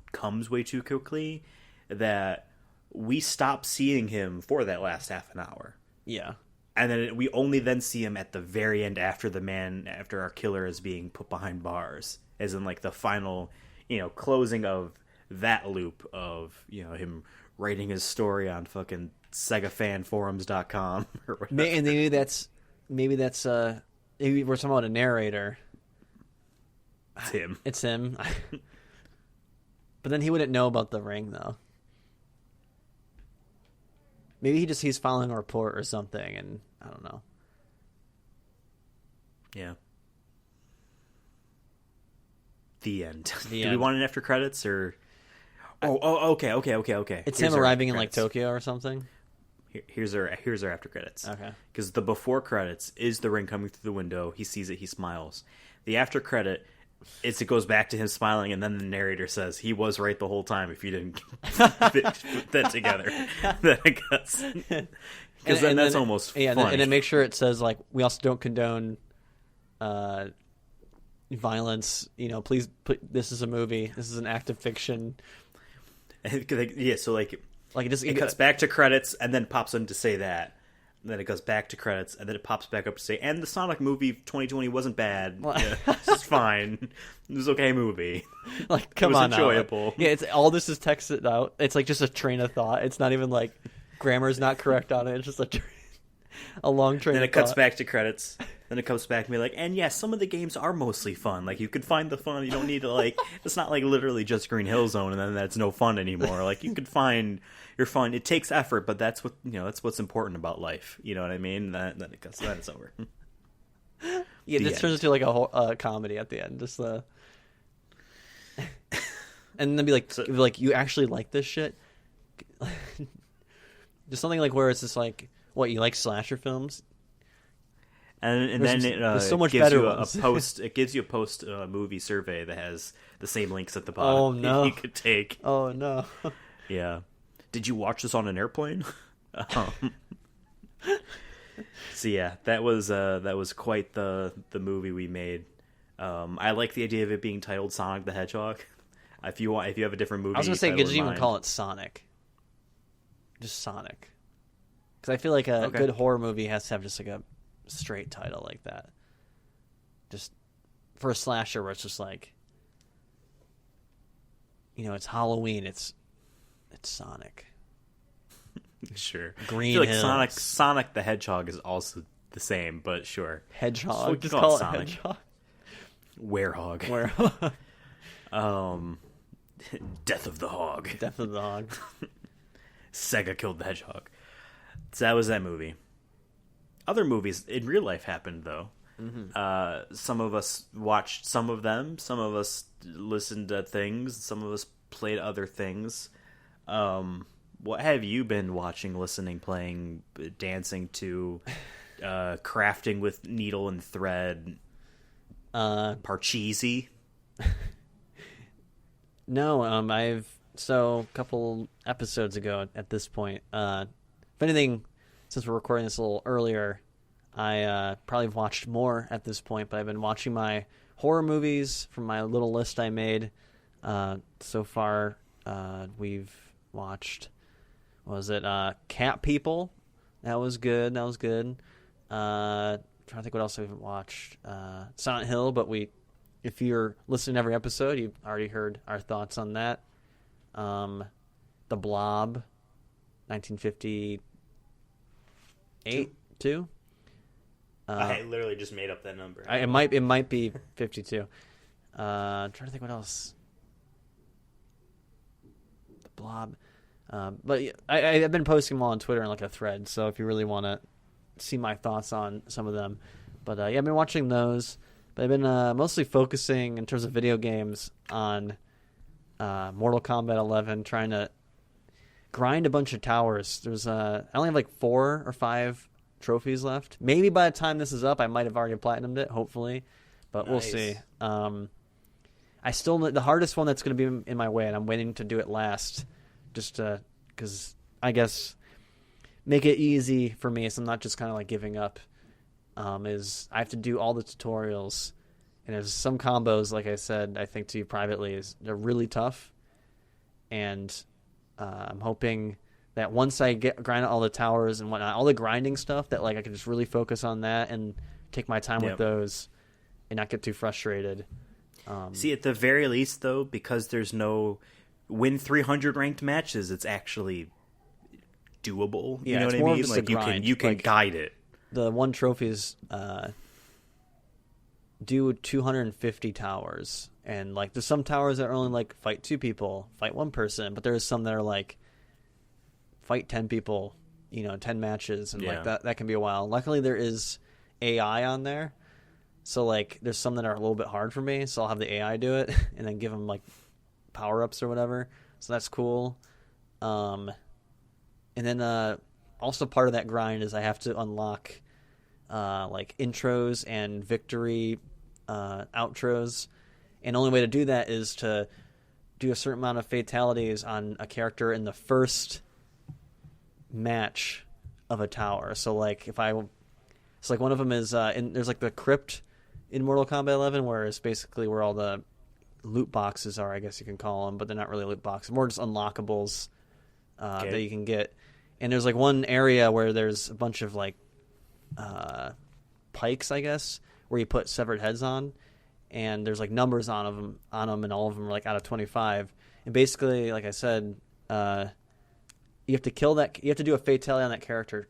way too quickly that we stop seeing him for that last half an hour. Yeah. and then we only then see him at the very end after our killer is being put behind bars, as in like the final, closing of that loop of him writing his story on fucking SegaFanForums.com or whatever. And maybe that's maybe we're talking about a narrator. It's him. But then he wouldn't know about the ring though. Maybe he's following a report or something, and I don't know. Yeah. The end. Do we want an after credits or? Oh, okay. It's him arriving in like Tokyo or something. Here's our after credits. Okay. Because the before credits is the ring coming through the window. He sees it. He smiles. The after credit. It goes back to him smiling, and then the narrator says he was right the whole time. If you didn't put that together, then it goes because then that's almost funny. And then make sure it says like we also don't condone violence. Please this is a movie. This is an act of fiction. Yeah, so like it cuts back to credits and then pops in to say that. And then it goes back to credits, and then it pops back up to say, and the Sonic movie 2020 wasn't bad. Yeah, it's fine. It was an okay movie. Like, come on, enjoyable. Yeah, it's all this is texted out. It's like just a train of thought. It's not even like grammar's not correct on it. It's just a long train. Then it cuts back to credits. Then it comes back to me like, and yes, some of the games are mostly fun. Like you could find the fun. You don't need to like. It's not like literally just Green Hill Zone, and then that's no fun anymore. Like you could find. You're fun. It takes effort, but that's what that's what's important about life. You know what I mean? Then it's over. Yeah, this turns into like a whole comedy at the end. Just and then be like, you actually like this shit? Just something like where it's just like, what, you like slasher films? And then it so much gives better you ones. It gives you a post movie survey that has the same links at the bottom. Oh no! You could take. Oh no! Yeah. Did you watch this on an airplane? So yeah, that was quite the movie we made. I like the idea of it being titled Sonic the Hedgehog. If you have a different movie, I was gonna say, could you even call it Sonic? Just Sonic, because I feel like a good horror movie has to have just like a straight title like that. Just for a slasher, where it's just like, it's Halloween. It's Sonic. Sure. Green I feel Hills. like Sonic the Hedgehog is also the same, but sure. Hedgehog. Just call it Sonic. Hedgehog. Werehog. Death of the Hog. Death of the Hog. Sega killed the Hedgehog. So that was that movie. Other movies in real life happened, though. Mm-hmm. Some of us watched some of them. Some of us listened to things. Some of us played other things. What have you been watching, listening, playing, dancing to, crafting with needle and thread? Parcheesi? No, a couple episodes ago at this point, if anything, since we're recording this a little earlier, I probably have watched more at this point, but I've been watching my horror movies from my little list I made. So far, we've watched, Cat People? That was good. Trying to think what else we've watched. Silent Hill, but if you're listening to every episode, you've already heard our thoughts on that. The Blob, 1958, two. I literally just made up that number. It might be 52. Trying to think what else. The Blob. But I've been posting them all on Twitter in like a thread, so if you really want to see my thoughts on some of them. But I've been watching those. But I've been mostly focusing in terms of video games on Mortal Kombat 11, trying to grind a bunch of towers. There's I only have like 4 or 5 trophies left. Maybe by the time this is up, I might have already platinumed it, hopefully. But We'll see. I still the hardest one that's going to be in my way, and I'm waiting to do it last, just because I guess make it easy for me, so I'm not just kind of like giving up. Is I have to do all the tutorials, and there's some combos, like I said, I think to you privately, they're really tough, and I'm hoping that once I grind out all the towers and whatnot, all the grinding stuff, that like I can just really focus on that and take my time with those and not get too frustrated. See, at the very least, though, because there's no win 300 ranked matches, it's actually doable. You know what I mean? Like you can guide it. The one trophy is do 250 towers, and like there's some towers that are only like fight 2 people, fight 1 person, but there's some that are like fight 10 people, 10 matches, and like that can be a while. Luckily, there is AI on there. So, like, there's some that are a little bit hard for me, so I'll have the AI do it and then give them, like, power-ups or whatever. So that's cool. And then also part of that grind is I have to unlock, like, intros and victory outros. And the only way to do that is to do a certain amount of fatalities on a character in the first match of a tower. So, like, it's like one of them is, there's, like, the crypt in Mortal Kombat 11, where it's basically where all the loot boxes are, I guess you can call them, but they're not really loot boxes, more just unlockables that you can get. And there's like one area where there's a bunch of like pikes, I guess, where you put severed heads on, and there's like numbers on them, and all of them are like out of 25. And basically, like I said, you have to kill that. You have to do a fatality on that character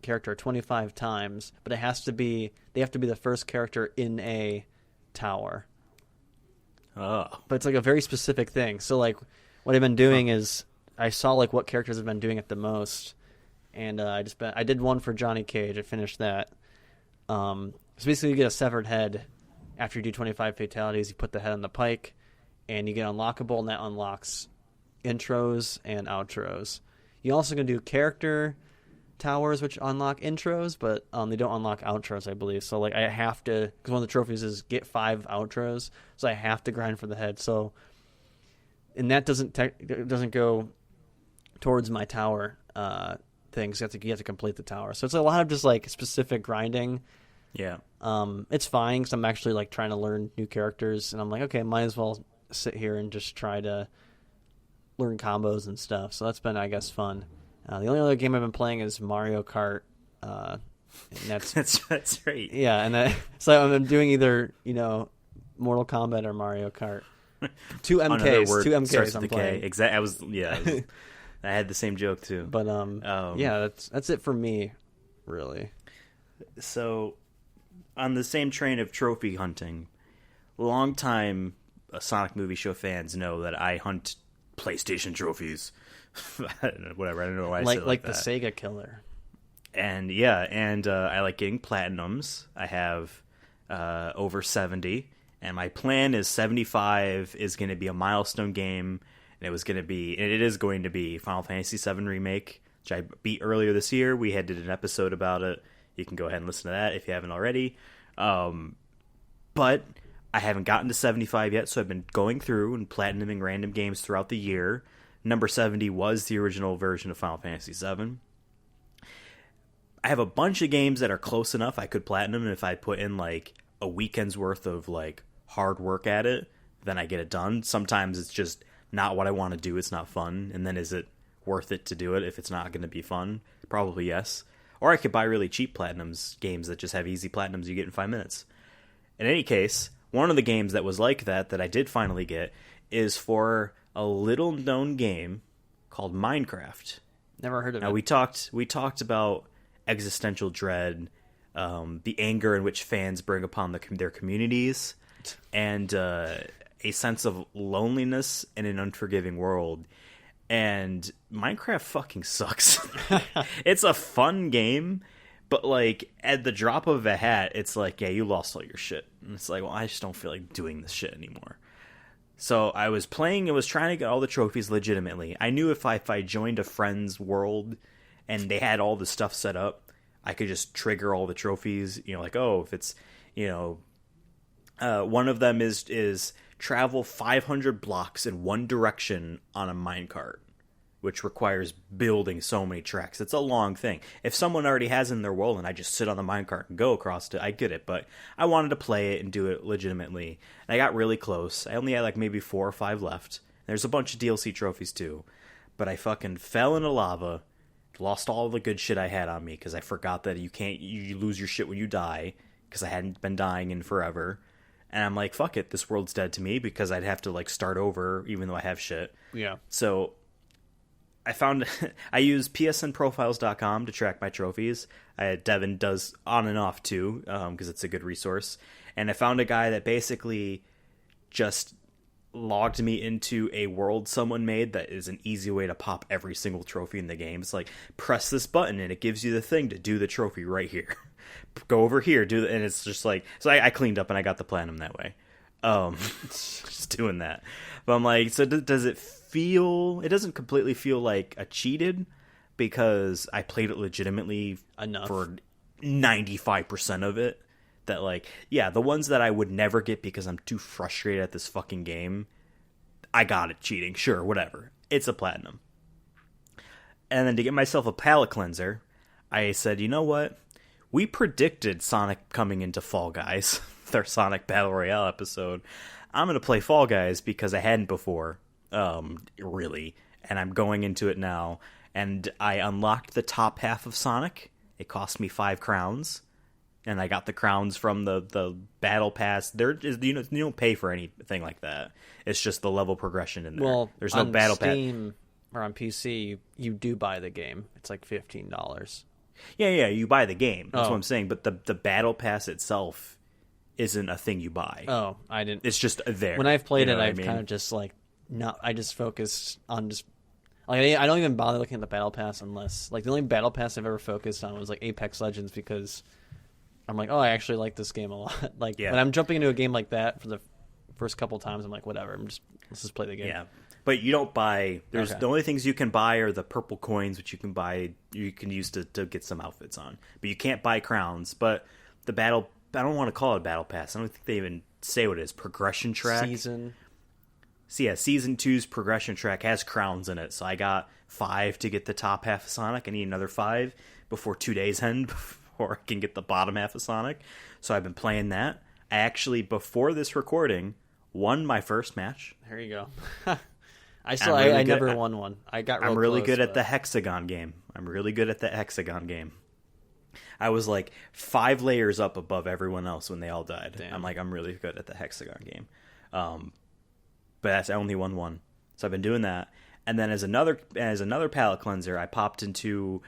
25 times, but they have to be the first character in a tower. Oh. But it's like a very specific thing. So like what I've been doing is I saw like what characters have been doing it the most, and I did one for Johnny Cage. I finished that. So basically you get a severed head after you do 25 fatalities. You put the head on the pike and you get unlockable, and that unlocks intros and outros. You also can do character towers, which unlock intros, but they don't unlock outros, I believe. So like I have to, because one of the trophies is get 5 outros, so I have to grind for the head. So, and that doesn't go towards my tower things. You have to complete the tower. So it's a lot of just like specific grinding. Yeah. It's fine because I'm actually like trying to learn new characters, and I'm like, okay, might as well sit here and just try to learn combos and stuff. So that's been, I guess, fun. The only other game I've been playing is Mario Kart. And that's right. Yeah, and so I'm doing either Mortal Kombat or Mario Kart. 2 MKs. I'm playing. Exactly. I had the same joke too. But yeah, that's it for me, really. So, on the same train of trophy hunting, long-time Sonic movie show fans know that I hunt PlayStation trophies. Whatever, I don't know why I said it like the that. Sega killer. And I like getting platinums. I have over 70, and my plan is 75 is going to be a milestone game, and it is going to be Final Fantasy VII Remake, which I beat earlier this year. We did an episode about it. You can go ahead and listen to that if you haven't already. But I haven't gotten to 75 yet, so I've been going through and platinuming random games throughout the year. Number 70 was the original version of Final Fantasy VII. I have a bunch of games that are close enough I could platinum, and if I put in like a weekend's worth of like hard work at it, then I get it done. Sometimes it's just not what I want to do. It's not fun. And then is it worth it to do it if it's not going to be fun? Probably yes. Or I could buy really cheap platinums, games that just have easy platinums you get in 5 minutes. In any case, one of the games that was like that I did finally get is for a little known game called Minecraft. Never heard of it. Now we talked about existential dread, the anger in which fans bring upon their communities, and a sense of loneliness in an unforgiving world. And Minecraft fucking sucks. It's a fun game, but like at the drop of a hat, it's like, yeah, you lost all your shit. And it's like, well, I just don't feel like doing this shit anymore. So I was trying to get all the trophies legitimately. I knew if I joined a friend's world and they had all the stuff set up, I could just trigger all the trophies. Like, oh, if it's, one of them is travel 500 blocks in one direction on a minecart, which requires building so many tracks. It's a long thing. If someone already has it in their world and I just sit on the minecart and go across it, I get it. But I wanted to play it and do it legitimately. And I got really close. I only had like maybe 4 or 5 left. There's a bunch of DLC trophies too. but I fucking fell into lava, lost all the good shit I had on me because I forgot that you lose your shit when you die, because I hadn't been dying in forever. And I'm like, fuck it, this world's dead to me, because I'd have to like start over even though I have shit. Yeah. So I found I use psnprofiles.com to track my trophies. Devin does on and off too, because it's a good resource. And I found a guy that basically just logged me into a world someone made that is an easy way to pop every single trophy in the game. It's like, press this button and it gives you the thing to do the trophy right here. Go over here, and it's just like, so I cleaned up and I got the platinum that way. Just doing that. But I'm like, so does it feel, it doesn't completely feel like a cheated, because I played it legitimately enough for 95% of it. That, like, yeah, the ones that I would never get because I'm too frustrated at this fucking game, I got it cheating. Sure, whatever. It's a platinum. And then to get myself a palate cleanser, I said, you know what? We predicted Sonic coming into Fall Guys, their Sonic Battle Royale episode. I'm going to play Fall Guys because I hadn't before, really. And I'm going into it now. And I unlocked the top half of Sonic. It cost me 5 crowns. And I got the crowns from the battle pass. You don't pay for anything like that. It's just the level progression in there. Well, there's no battle pass. On Steam or on PC, you do buy the game. It's like $15. Yeah, you buy the game. That's what I'm saying. But the battle pass itself isn't a thing you buy. Oh, I didn't. It's just there. When I've played it, I've kind of just like I just focused on just. Like, I don't even bother looking at the battle pass unless, like, the only battle pass I've ever focused on was like Apex Legends, because I'm like, oh, I actually like this game a lot. Like, when I'm jumping into a game like that for the first couple times, I'm like, whatever, let's just play the game. Yeah, but you don't buy. The only things you can buy are the purple coins, which you can buy. You can use to get some outfits on, but you can't buy crowns. But the battle, I don't want to call it a battle pass. I don't think they even say what it is. Progression track season. So yeah, Season 2's progression track has crowns in it. So I got 5 to get the top half of Sonic. I need another 5 before 2 days end, before I can get the bottom half of Sonic. So I've been playing that. I actually, before this recording, won my first match. There you go. I never won one. I'm really good at the hexagon game. I was like 5 layers up above everyone else when they all died. Damn. I'm really good at the hexagon game. But I only won one. So I've been doing that. And then as another palate cleanser, I popped into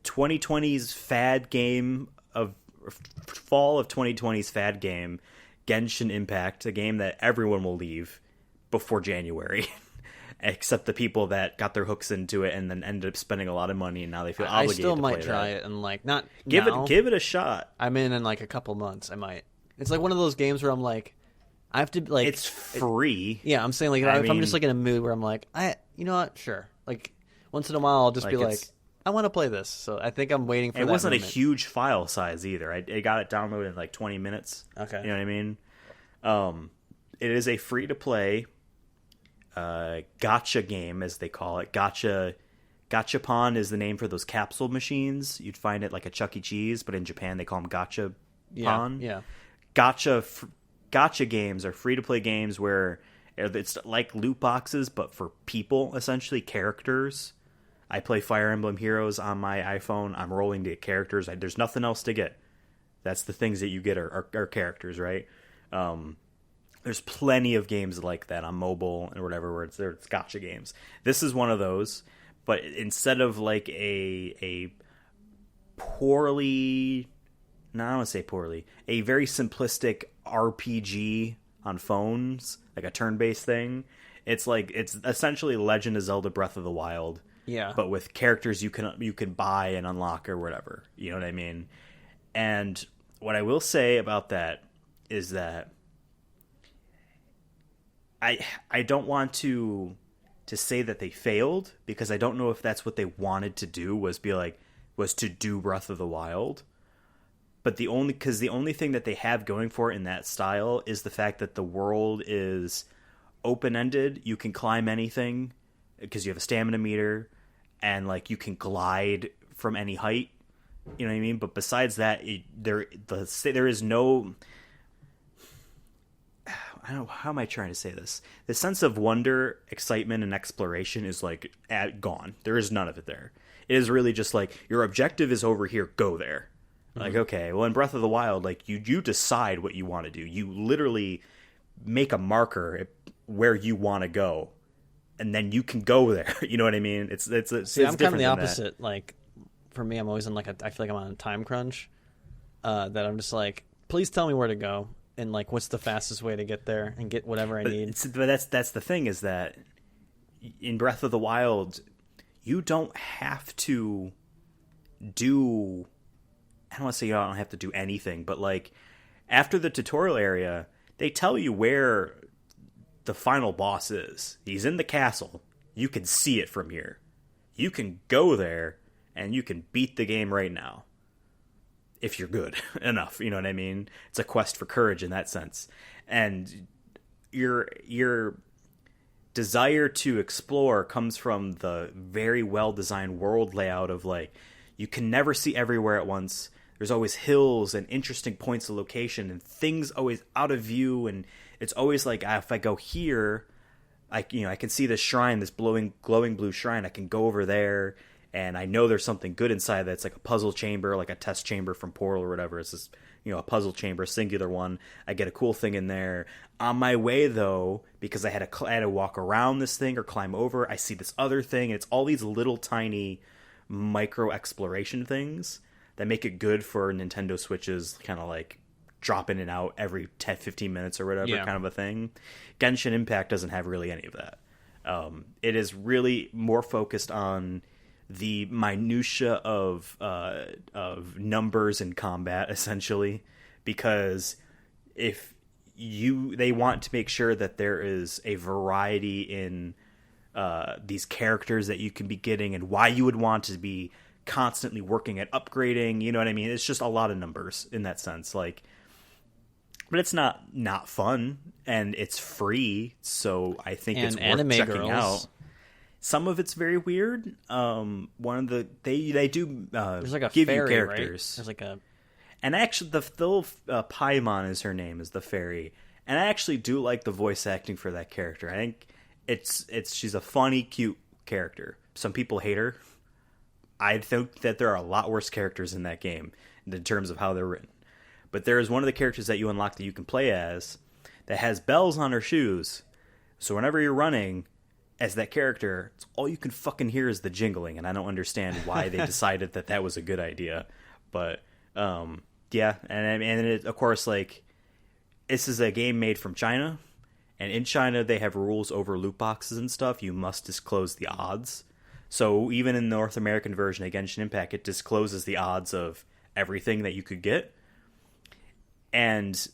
2020's fad game of fall of 2020's fad game, Genshin Impact, a game that everyone will leave before January, except the people that got their hooks into it and then ended up spending a lot of money, and now they feel obligated. I still might try it and like not give now. Give it a shot. I'm in like a couple months. I might. It's like one of those games where I'm like, I have to like. It's free. Yeah, I'm saying like if I'm just like in a mood where I'm like, you know what, sure. Like once in a while, I'll just be like, I want to play this. So I think I'm waiting for. It wasn't a huge file size either. I got it downloaded in like 20 minutes. Okay, you know what I mean. It is a free to play gotcha game, as they call it. Gachapon is the name for those capsule machines. You'd find it like a Chuck E. Cheese, but in Japan they call them Gachapon. Yeah. Gotcha games are free to play games where it's like loot boxes, but for people, essentially characters. I play Fire Emblem Heroes on my iPhone. I'm rolling to get characters. There's nothing else to get. That's the things that you get are characters, right? There's plenty of games like that on mobile and whatever where it's gotcha games. This is one of those, but instead of like a poorly, no, I don't want to say poorly, a very simplistic RPG on phones, like a turn-based thing, it's essentially Legend of Zelda Breath of the Wild. Yeah. But with characters you can buy and unlock or whatever. You know what I mean? And what I will say about that is that I don't want to say that they failed, because I don't know if that's what they wanted to do, was to do Breath of the Wild. But the only thing that they have going for it in that style is the fact that the world is open-ended. You can climb anything because you have a stamina meter, and like you can glide from any height. You know what I mean? But besides that, there is no. I don't know, how am I trying to say this? The sense of wonder, excitement, and exploration is like gone. There is none of it there. It is really just like your objective is over here. Go there. Like, okay, well, in Breath of the Wild, like you decide what you want to do. You literally make a marker where you want to go, and then you can go there. You know what I mean? It's I'm kind of the opposite. Like, for me, I'm always in like I feel like I'm on a time crunch. That I'm just like, please tell me where to go, and like, what's the fastest way to get there and get whatever I need. But that's the thing, is that in Breath of the Wild, you don't have to do. I don't want to say you don't have to do anything, but like after the tutorial area, they tell you where the final boss is. He's in the castle. You can see it from here. You can go there and you can beat the game right now. If you're good enough, you know what I mean? It's a quest for courage in that sense. And your desire to explore comes from the very well-designed world layout of like, you can never see everywhere at once. There's always hills and interesting points of location and things always out of view, and it's always like, if I go here, I can see this shrine, this glowing blue shrine. I can go over there, and I know there's something good inside that's like a puzzle chamber, like a test chamber from Portal or whatever. It's this, a puzzle chamber, a singular one. I get a cool thing in there. On my way, though, because I had to walk around this thing or climb over, I see this other thing. It's all these little tiny micro exploration things that make it good for Nintendo Switches, kind of like drop in and out every 10, 15 minutes or whatever, kind of a thing. Genshin Impact doesn't have really any of that. It is really more focused on the minutia of numbers in combat, essentially, because they want to make sure that there is a variety in these characters that you can be getting, and why you would want to be constantly working at upgrading. You know what I mean? It's just a lot of numbers in that sense. Like, but it's not fun, and it's free, so I think it's worth checking out. Some of it's very weird. One of the they do there's like a give fairy, you characters. Right? There's like a, and actually the little Paimon is her name, is the fairy, and I actually do like the voice acting for that character. I think she's a funny, cute character. Some people hate her. I think that there are a lot worse characters in that game in terms of how they're written. But there is one of the characters that you unlock that you can play as that has bells on her shoes. So whenever you're running as that character, all you can fucking hear is the jingling, and I don't understand why they decided that was a good idea. But yeah, and it, of course, like, this is a game made from China, and in China they have rules over loot boxes and stuff. You must disclose the odds. So even in the North American version of Genshin Impact, it discloses the odds of everything that you could get. And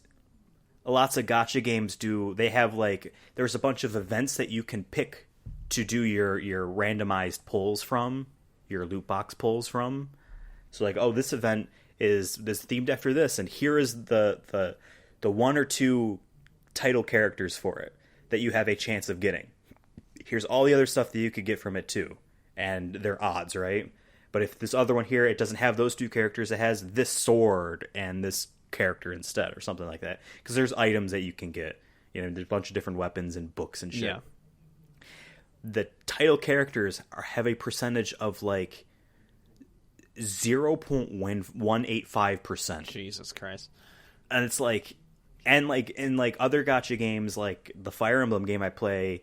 lots of gacha games do. They have, like, there's a bunch of events that you can pick to do your randomized pulls from, your loot box pulls from. So like, oh, this event is themed after this, and here is the one or two title characters for it that you have a chance of getting. Here's all the other stuff that you could get from it too, and they're odds, right? But if this other one here, it doesn't have those two characters, it has this sword and this character instead, or something like that. Because there's items that you can get. There's a bunch of different weapons and books and shit. Yeah. The title characters have a percentage of like 0.185%. Jesus Christ. And it's like, and like in like other gacha games, like the Fire Emblem game I play,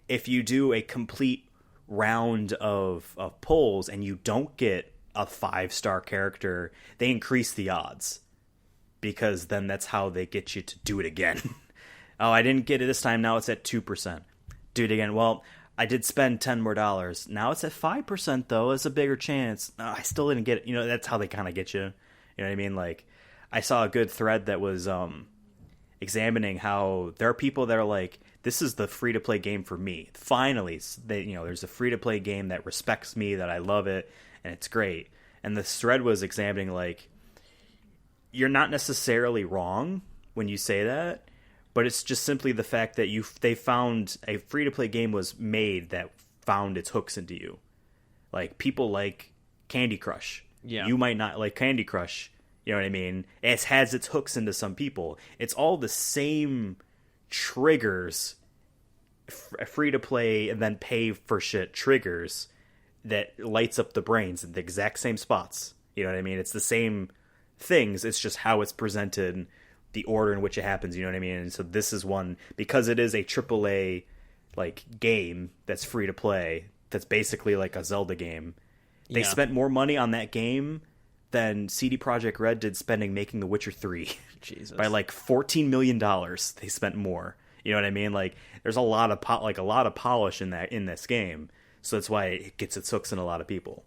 if you do a complete round of pulls and you don't get a 5-star character, they increase the odds, because then that's how they get you to do it again. Oh, I didn't get it this time, now it's at 2%. Do it again. Well, I did spend $10 more. Now it's at 5%, though. It's a bigger chance. No, I still didn't get it. That's how they kind of get you. You know what I mean? Like, I saw a good thread that was examining how there are people that are like, this is the free-to-play game for me. Finally, there's a free-to-play game that respects me, that I love it, and it's great. And the thread was examining, like, you're not necessarily wrong when you say that, but it's just simply the fact that they found a free-to-play game was made that found its hooks into you. Like, people like Candy Crush. Yeah. You might not like Candy Crush. You know what I mean? It has its hooks into some people. It's all the same triggers free to play and then pay for shit triggers that lights up the brains in the exact same spots. You know what I mean? It's the same things. It's just how it's presented, the order in which it happens. You know what I mean? And so this is one, because it is a AAA like game that's free to play. That's basically like a Zelda game. They spent more money on that game than CD Projekt Red did spending making The Witcher 3. Jesus. By like $14 million, they spent more. You know what I mean? Like, there's a lot of polish in this game, so that's why it gets its hooks in a lot of people.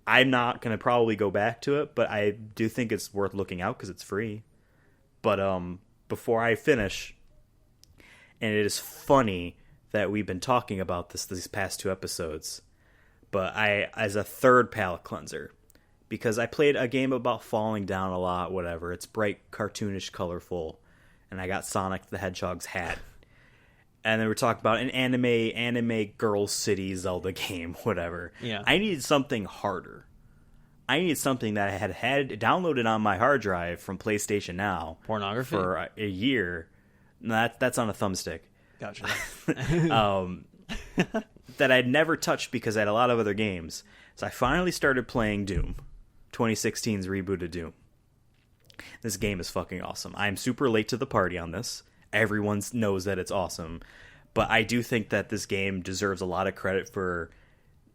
I'm not gonna probably go back to it, but I do think it's worth looking out because it's free. But before I finish, and it is funny that we've been talking about these past 2 episodes, but as a third palate cleanser, because I played a game about falling down a lot, whatever. It's bright, cartoonish, colorful, and I got Sonic the Hedgehog's hat. And then we're talking about an anime Girl City Zelda game, whatever. Yeah. I needed something harder. I needed something that I had downloaded on my hard drive from PlayStation Now. Pornography? For a year. No, that's on a thumbstick. Gotcha. That I'd never touched because I had a lot of other games. So I finally started playing Doom. 2016's reboot of Doom. This game is fucking awesome. I'm super late to the party on this. Everyone knows that it's awesome. But I do think that this game deserves a lot of credit for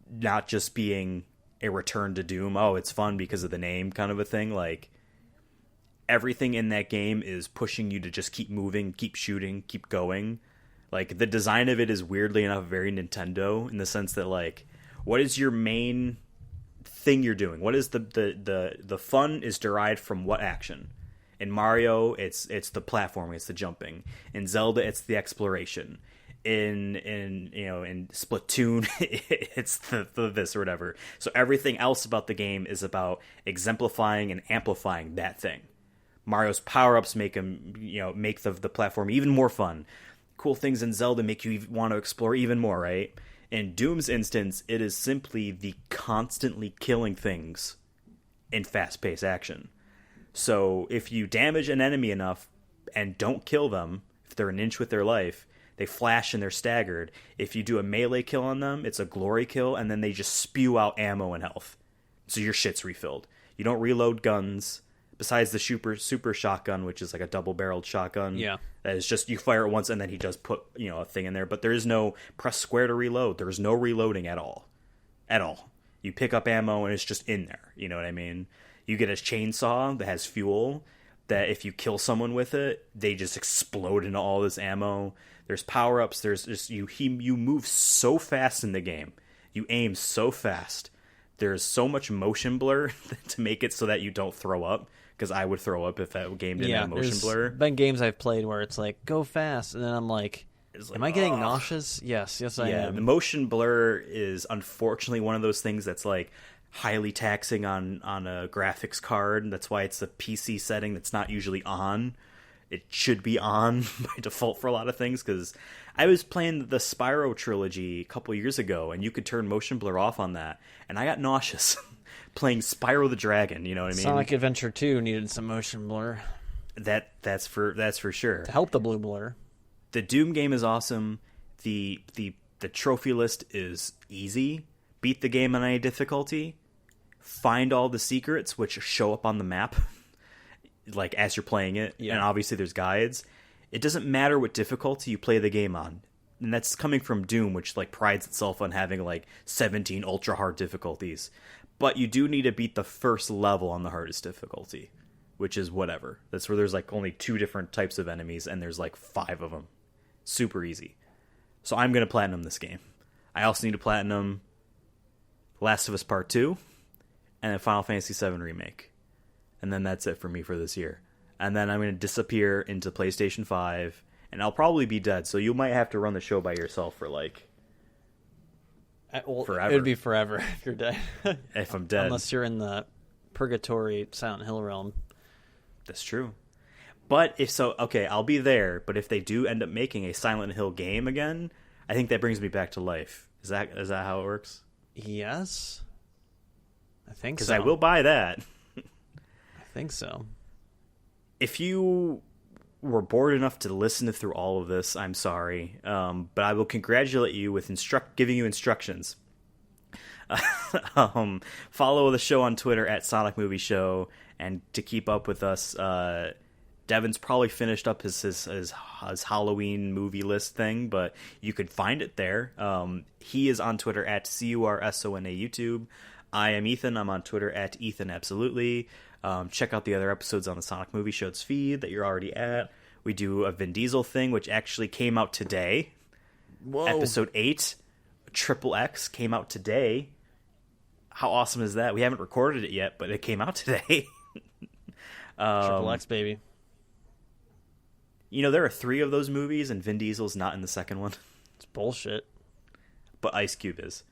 not just being a return to Doom. Oh, it's fun because of the name kind of a thing. Like, everything in that game is pushing you to just keep moving, keep shooting, keep going. Like, the design of it is weirdly enough very Nintendo in the sense that, like, what is your main thing you're doing? What is the fun is derived from what action? In Mario, it's the platforming, it's the jumping. In Zelda, it's the exploration. In Splatoon, it's the this or whatever. So everything else about the game is about exemplifying and amplifying that thing. Mario's power-ups make the platform even more fun. Cool things in Zelda make you want to explore even more, right? In Doom's instance, it is simply the constantly killing things in fast-paced action. So if you damage an enemy enough and don't kill them, if they're an inch with their life, they flash and they're staggered. If you do a melee kill on them, it's a glory kill, and then they just spew out ammo and health. So your shit's refilled. You don't reload guns, besides the super shotgun, which is like a double-barreled shotgun. Yeah. That is just, you fire it once, and then he does put a thing in there. But there is no press square to reload. There is no reloading at all. At all. You pick up ammo, and it's just in there. You know what I mean? You get a chainsaw that has fuel, that if you kill someone with it, they just explode into all this ammo. There's power-ups. There's just, you move so fast in the game. You aim so fast. There's so much motion blur to make it so that you don't throw up, because I would throw up if that game didn't have motion blur. There's been games I've played where it's like, go fast, and then I'm like, am I getting nauseous? Yes, I am. Yeah, the motion blur is unfortunately one of those things that's like highly taxing on a graphics card. That's why it's a PC setting that's not usually on. It should be on by default for a lot of things, because I was playing the Spyro trilogy a couple years ago, and you could turn motion blur off on that, and I got nauseous playing Spyro the Dragon. You know what I mean? Sonic Adventure 2 needed some motion blur. That's for sure. To help the blue blur. The Doom game is awesome. The trophy list is easy. Beat the game on any difficulty. Find all the secrets, which show up on the map, like as you're playing it. Yeah. And obviously there's guides. It doesn't matter what difficulty you play the game on. And that's coming from Doom, which like prides itself on having like 17 ultra hard difficulties. But you do need to beat the first level on the hardest difficulty, which is whatever. That's where there's like only 2 different types of enemies, and there's like 5 of them. Super easy. So I'm going to platinum this game. I also need to platinum Last of Us Part 2, and then Final Fantasy VII Remake. And then that's it for me for this year. And then I'm going to disappear into PlayStation 5, and I'll probably be dead, so you might have to run the show by yourself for like forever. It would be forever if you're dead. If I'm dead. Unless you're in the purgatory Silent Hill realm. That's true. But if so, okay, I'll be there, but if they do end up making a Silent Hill game again, I think that brings me back to life. Is that how it works? Yes. I think so. Because I will buy that. I think so. If you were bored enough to listen through all of this, I'm sorry. But I will congratulate you with giving you instructions. Follow the show on Twitter at Sonic Movie Show, and to keep up with us, Devin's probably finished up his Halloween movie list thing, but you could find it there. He is on Twitter at CURSONA YouTube. I am Ethan. I'm on Twitter at Ethan Absolutely. Check out the other episodes on the Sonic Movie Show's feed that you're already at. We do a Vin Diesel thing, which actually came out today. Whoa. Episode 8, Triple X, came out today. How awesome is that? We haven't recorded it yet, but it came out today. Triple X, baby. You know, there are 3 of those movies, and Vin Diesel's not in the second one. It's bullshit. But Ice Cube is.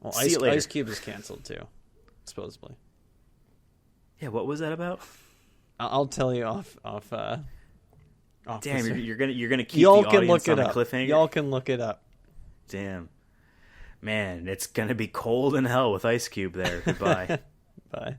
Well, Ice Cube is canceled, too, supposedly. Yeah, what was that about? I'll tell you off. Damn, you're gonna keep the audience on a cliffhanger? Y'all can look it up. Damn. Man, it's gonna be cold in hell with Ice Cube there. Goodbye. Bye.